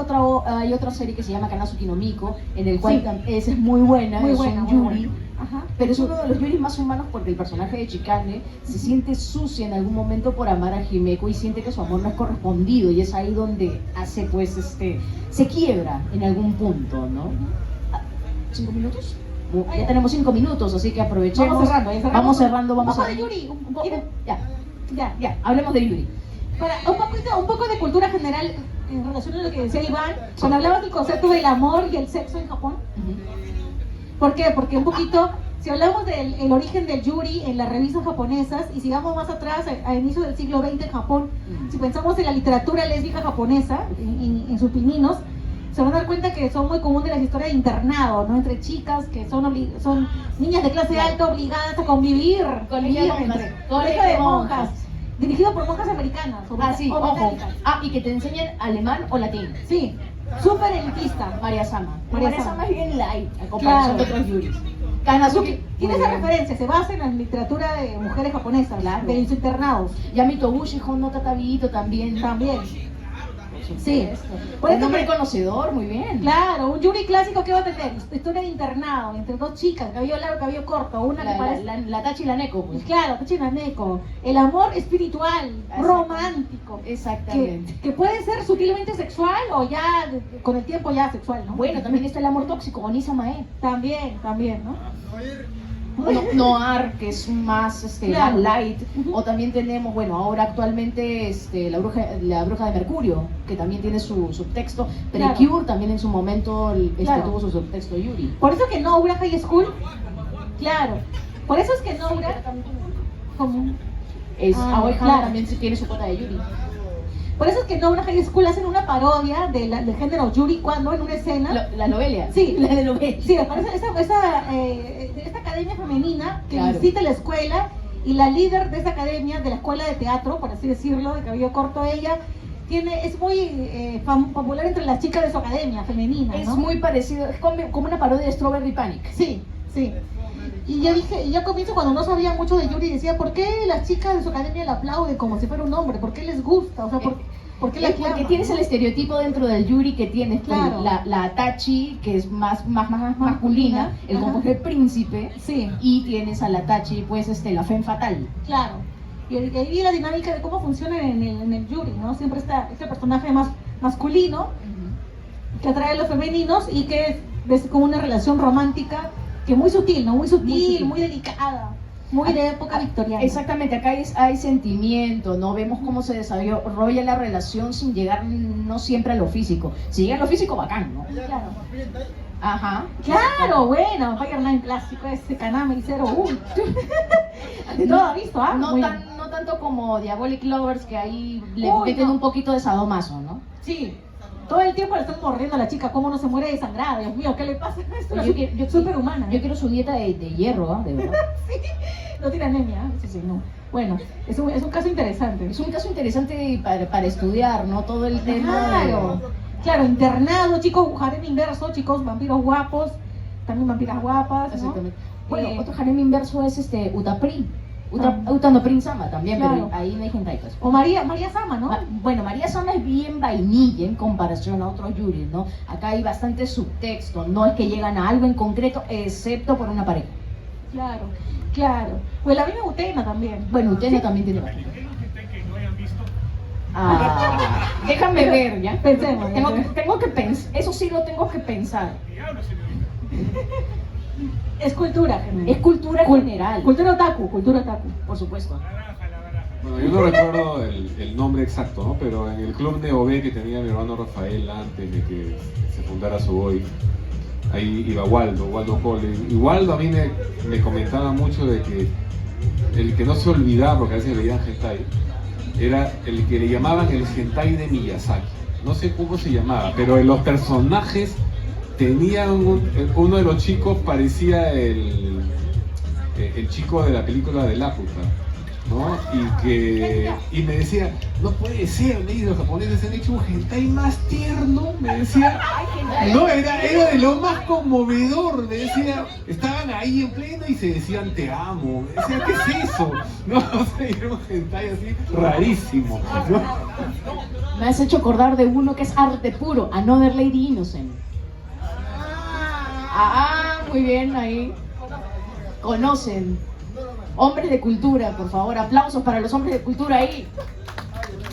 otra serie que se llama Kanazuki no Miko, en el cual Sí. esa es muy buena, Muy es buena, un muy yuri, buena. Ajá. pero es uno de los yuris más humanos porque el personaje de Chikane se siente sucia en algún momento por amar a Himeko y siente que su amor no es correspondido, y es ahí donde hace pues se quiebra en algún punto, ¿no? ¿5 minutos? Ya tenemos 5 minutos, así que aprovechemos. Vamos cerrando, ya cerramos. Vamos cerrando, vamos Un poco a... de Yuri, un poco. Ya, hablemos de Yuri. Un poco de cultura general en relación a lo que decía Iván, cuando hablabas del concepto del amor y el sexo en Japón. ¿Por qué? Porque un poquito, si hablamos del el origen del yuri en las revistas japonesas y sigamos más atrás, a inicio del siglo XX en Japón, si pensamos en la literatura lésbica japonesa, en sus pininos, se van a dar cuenta que son muy comunes las historias de internado, ¿no? Entre chicas que son niñas de clase alta obligadas a convivir. Colegio de monjas. Colegio de monjas. Dirigido por monjas americanas. Sí, o ojo. británicas. Y que te enseñan alemán o latín. Sí, súper elitista. María Sama. María María Sama. Sama es bien light a comparación de otros yuris. Kanazuki. Tiene esa referencia, se basa en la literatura de mujeres japonesas, Claro. de los internados. Yami Toguchi, Hono Tatabito también. También. Sí. Por un hombre conocedor, muy bien. Claro, un yuri clásico que va a tener historia de internado entre dos chicas, cabello largo, cabello corto, una que parece... La Tachi y la Neko, pues. Claro, Neko. El amor espiritual, Exacto. romántico. Exactamente. Que puede ser sutilmente sexual o ya con el tiempo ya sexual, ¿no? Bueno, también está el amor tóxico, Onisa Mae. También, ¿no? Noir, que es más Claro. más light. O también tenemos, bueno, ahora actualmente la bruja de Mercurio, que también tiene su subtexto. Claro. Precure también en su momento Claro. tuvo su subtexto Yuri. Por eso que Noura High School, claro. Por eso es que Noura, como... Aoi Hana claro. también tiene su cuota de Yuri. Por eso es que Noura High School hacen una parodia del género Yuri cuando en una escena... La novela. Sí. La de novela. Sí, aparece esta academia femenina que Claro. visita la escuela y la líder de esa academia, de la escuela de teatro, por así decirlo, de cabello corto ella, es muy popular entre las chicas de su academia femenina, Es ¿no? muy parecido, es como una parodia de Strawberry Panic. Sí. Y yo comienzo cuando no sabía mucho de Yuri, decía, ¿por qué las chicas de su academia la aplauden como si fuera un hombre? ¿Por qué les gusta? O sea, ¿por qué la Porque aclaman, tienes no? el estereotipo dentro del Yuri que tienes, pues, Claro. la Tachi, que es más masculina, el Ajá. compuesto del príncipe, Sí, y tienes a la Tachi, pues, la femme fatal. claro. Y ahí vi la dinámica de cómo funciona en el Yuri, ¿no? Siempre está este personaje más masculino que atrae a los femeninos y que ves como una relación romántica que muy sutil, ¿no? Muy sutil, muy delicada, muy de época victoriana. Exactamente, acá hay sentimiento, ¿no? Vemos cómo se desarrolla la relación sin llegar no siempre a lo físico. Si llega a lo físico, bacán, ¿no? Claro. Ajá. Claro, bueno, Fire Nine clásico, ese Kaname 01. De todo ha visto, ¿ah? No Muy bien. tanto como Diabolic Lovers, que ahí le Uy, meten no. un poquito de sadomaso, ¿no? Sí. Todo el tiempo le están mordiendo a la chica, cómo no se muere desangrada, Dios mío, ¿qué le pasa? Es una superhumana. Yo quiero su dieta de hierro, ¿ah? De verdad. No tiene anemia, ¿eh? Sí, no. Bueno, es un caso interesante. Es un caso interesante para estudiar, ¿no? Todo el tema Claro, claro, internado, chicos, harem inverso, chicos, vampiros guapos, también vampiras guapas, ¿no? Exactamente. Bueno, otro Eh, harem inverso es Utapri. Utano Prin Sama también, Claro. pero ahí no hay hentai, pues. O María Sama, ¿no? Bueno, María Sama es bien vainilla en comparación a otros yuris, ¿no? Acá hay bastante subtexto, no es que llegan a algo en concreto, excepto por una pareja. Claro. Pues la misma Utena también. Bueno, Utena también tiene pareja. Déjame ver, ¿ya? Pensemos. Tengo que pensar, eso sí lo tengo que pensar. Es cultura. Es cultura general, Cultura otaku, por supuesto. Bueno, yo no recuerdo el nombre exacto, ¿no? Pero en el club Neo B que tenía mi hermano Rafael antes de que se fundara Suboi, ahí iba Waldo Cole. Y Waldo a mí me comentaba mucho de que el que no se olvidaba, porque a veces veían hentai, era el que le llamaban el hentai de Miyazaki. No sé cómo se llamaba, pero los personajes tenían uno de los chicos parecía el chico de la película de Laputa, ¿no? Y me decía, no puede ser, los japoneses han hecho un hentai más tierno, me decía. Hay No, era de lo más conmovedor. Me decía, estaban ahí en pleno y se decían te amo. Me decía, ¿qué es eso? No, o sea, era un hentai así rarísimo, ¿no? Me has hecho acordar de uno que es arte puro, Another Lady Innocent. Muy bien, ahí. Conocen. Hombres de cultura, por favor, aplausos para los hombres de cultura ahí.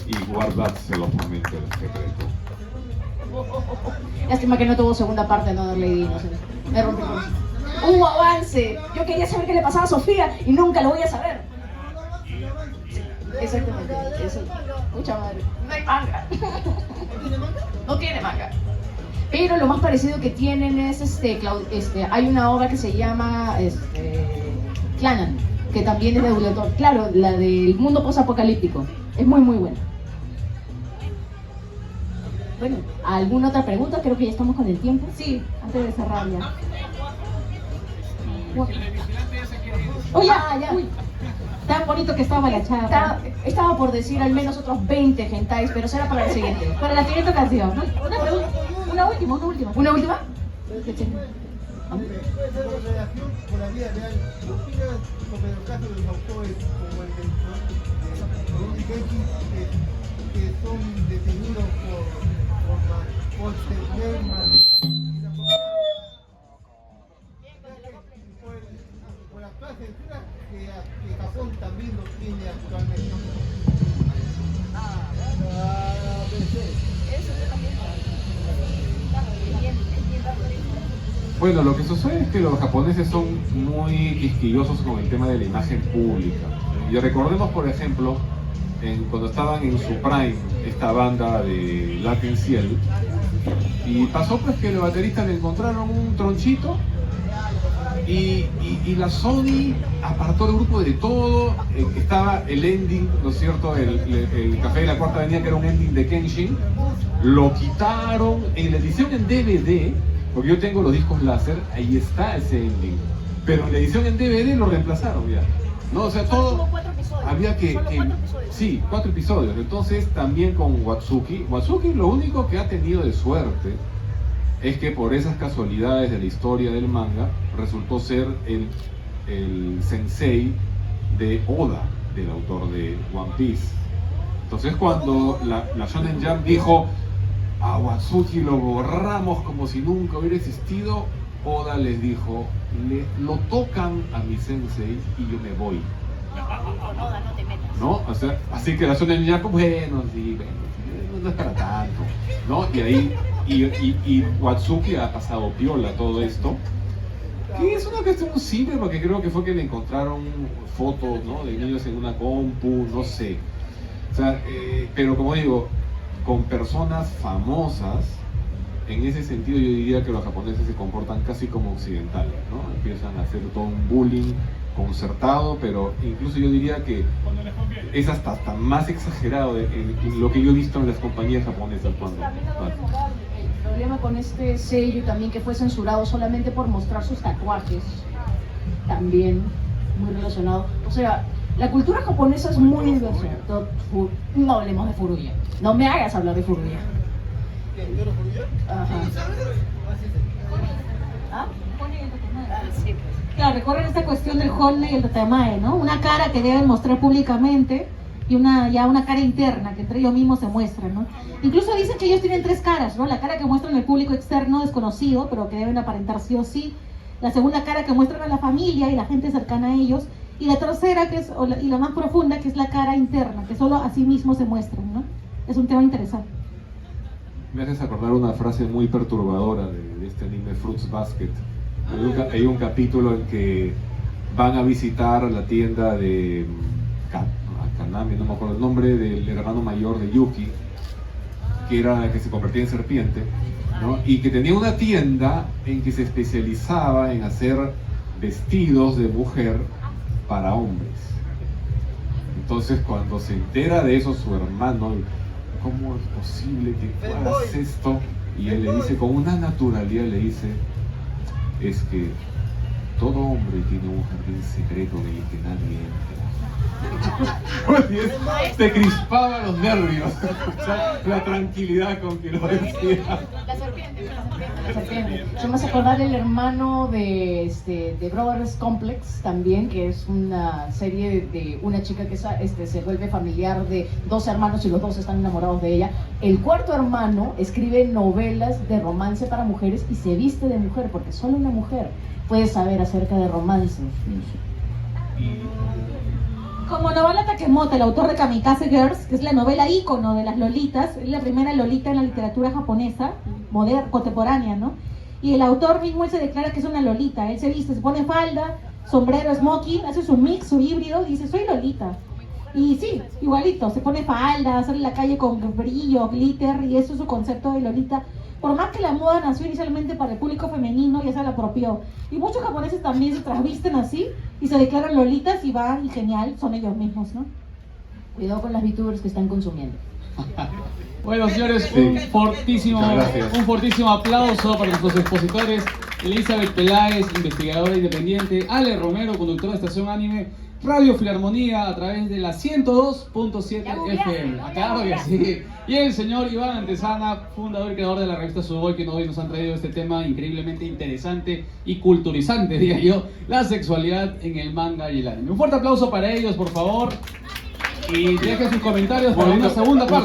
Y guardárselo por mente el secreto. Lástima que no tuvo segunda parte de Another Lady Innocent. Me rompí el corazón. Hubo avance. Yo quería saber qué le pasaba a Sofía y nunca lo voy a saber. Exactamente, eso. Mucha madre. No hay manga. No tiene manga. Pero lo más parecido que tienen es hay una obra que se llama Clanan, que también es de autor. Claro, la del mundo posapocalíptico. Es muy muy buena. Bueno, ¿alguna otra pregunta? Creo que ya estamos con el tiempo. Sí, antes de cerrar ya. Oye, ya. uy, tan bonito que estaba la charla. Estaba por decir al menos otros 20 hentais, pero será para el siguiente. Para la siguiente ocasión, ¿no? Una última. ¿Una última? Puede ser con relación con la vida real. ¿Qué opinas sobre el caso de los autores como el de Rudy Kenji que son detenidos por tener material por la actual censura que Japón también lo tiene actualmente? Bueno, lo que sucede es que los japoneses son muy quisquillosos con el tema de la imagen pública. Y recordemos, por ejemplo, cuando estaban en su prime, esta banda de Latin Ciel, y pasó pues que el baterista le encontraron un tronchito y la Sony apartó el grupo de todo. Estaba el ending, ¿no es cierto? El Café de la Cuarta Avenida, que era un ending de Kenshin, lo quitaron. En la edición en DVD, porque yo tengo los discos láser, ahí está ese ending, pero en la edición en DVD lo reemplazaron ya, ¿no? O sea, todo había que sí, 4 episodios. Entonces también con Watsuki lo único que ha tenido de suerte es que por esas casualidades de la historia del manga resultó ser el sensei de Oda, del autor de One Piece. Entonces cuando la Shonen Jump dijo a Watsuki lo borramos como si nunca hubiera existido, Oda les dijo, lo tocan a mi sensei y yo me voy. Con Oda no te metas. ¿No? O sea, así que la Shonen Jump, bueno, sí, no es para tanto, ¿no? Y ahí, y Watsuki ha pasado piola todo esto. Y es una cuestión simple, porque creo que fue que le encontraron fotos, ¿no? De niños en una compu, no sé. O sea, pero como digo, con personas famosas, en ese sentido yo diría que los japoneses se comportan casi como occidentales, ¿no? Empiezan a hacer todo un bullying concertado, pero incluso yo diría que es hasta más exagerado en lo que yo he visto en las compañías japonesas cuando... El problema con este sello también que fue censurado solamente por mostrar sus tatuajes, también muy relacionado. O sea, la cultura japonesa es muy diversa. No hablemos de Furuya. No me hagas hablar de Furuya. Ajá. ¿Ah? Sí, pues. Claro, recorren esta cuestión del honne y el tatemae, ¿no? Una cara que deben mostrar públicamente y una cara interna que entre ellos mismos se muestran, ¿no? Incluso dicen que ellos tienen 3 caras, ¿no? La cara que muestran al público externo desconocido, pero que deben aparentar sí o sí. La segunda cara que muestran a la familia y la gente cercana a ellos. Y la tercera, que es, y la más profunda, que es la cara interna, que solo a sí mismos se muestran, ¿no? Es un tema interesante. Me haces acordar una frase muy perturbadora de este anime Fruits Basket. Hay un capítulo en que van a visitar la tienda de Kaname, no me acuerdo el nombre, del hermano mayor de Yuki, que se convertía en serpiente, ¿no? Y que tenía una tienda en que se especializaba en hacer vestidos de mujer para hombres. Entonces cuando se entera de eso su hermano, ¿cómo es posible que tú hagas esto? Y él le dice con una naturalidad, le dice, es que todo hombre tiene un jardín secreto en el que nadie entra. Te crispaba los nervios, o sea, la tranquilidad con que lo decía. La serpiente. Yo me hace acordar el hermano de Brothers Complex también, que es una serie de una chica que se vuelve familiar de dos hermanos y los dos están enamorados de ella. El cuarto hermano escribe novelas de romance para mujeres y se viste de mujer, porque solo una mujer puede saber acerca de romance. Como Nobuo Takemota, el autor de Kamikaze Girls, que es la novela ícono de las lolitas, es la primera lolita en la literatura japonesa, moderna, contemporánea, ¿no? Y el autor mismo él se declara que es una lolita, él se viste, se pone falda, sombrero, smoking, hace su mix, su híbrido, y dice, soy lolita. Y sí, igualito, se pone falda, sale a la calle con brillo, glitter, y eso es su concepto de lolita. Por más que la moda nació inicialmente para el público femenino, ya se la apropió. Y muchos japoneses también se trasvisten así y se declaran lolitas y van, y genial, son ellos mismos, ¿no? Cuidado con las VTubers que están consumiendo. Bueno, señores, un fortísimo aplauso para nuestros expositores. Elizabeth Peláez, investigadora independiente. Ale Romero, conductora de Estación Anime. Radio Filarmonía a través de la 102.7 FM. Claro que sí. Y el señor Iván Antesana, fundador y creador de la revista Suboy, que hoy nos han traído este tema increíblemente interesante y culturizante, diría yo, la sexualidad en el manga y el anime. Un fuerte aplauso para ellos, por favor. Y dejen sus comentarios para una segunda parte.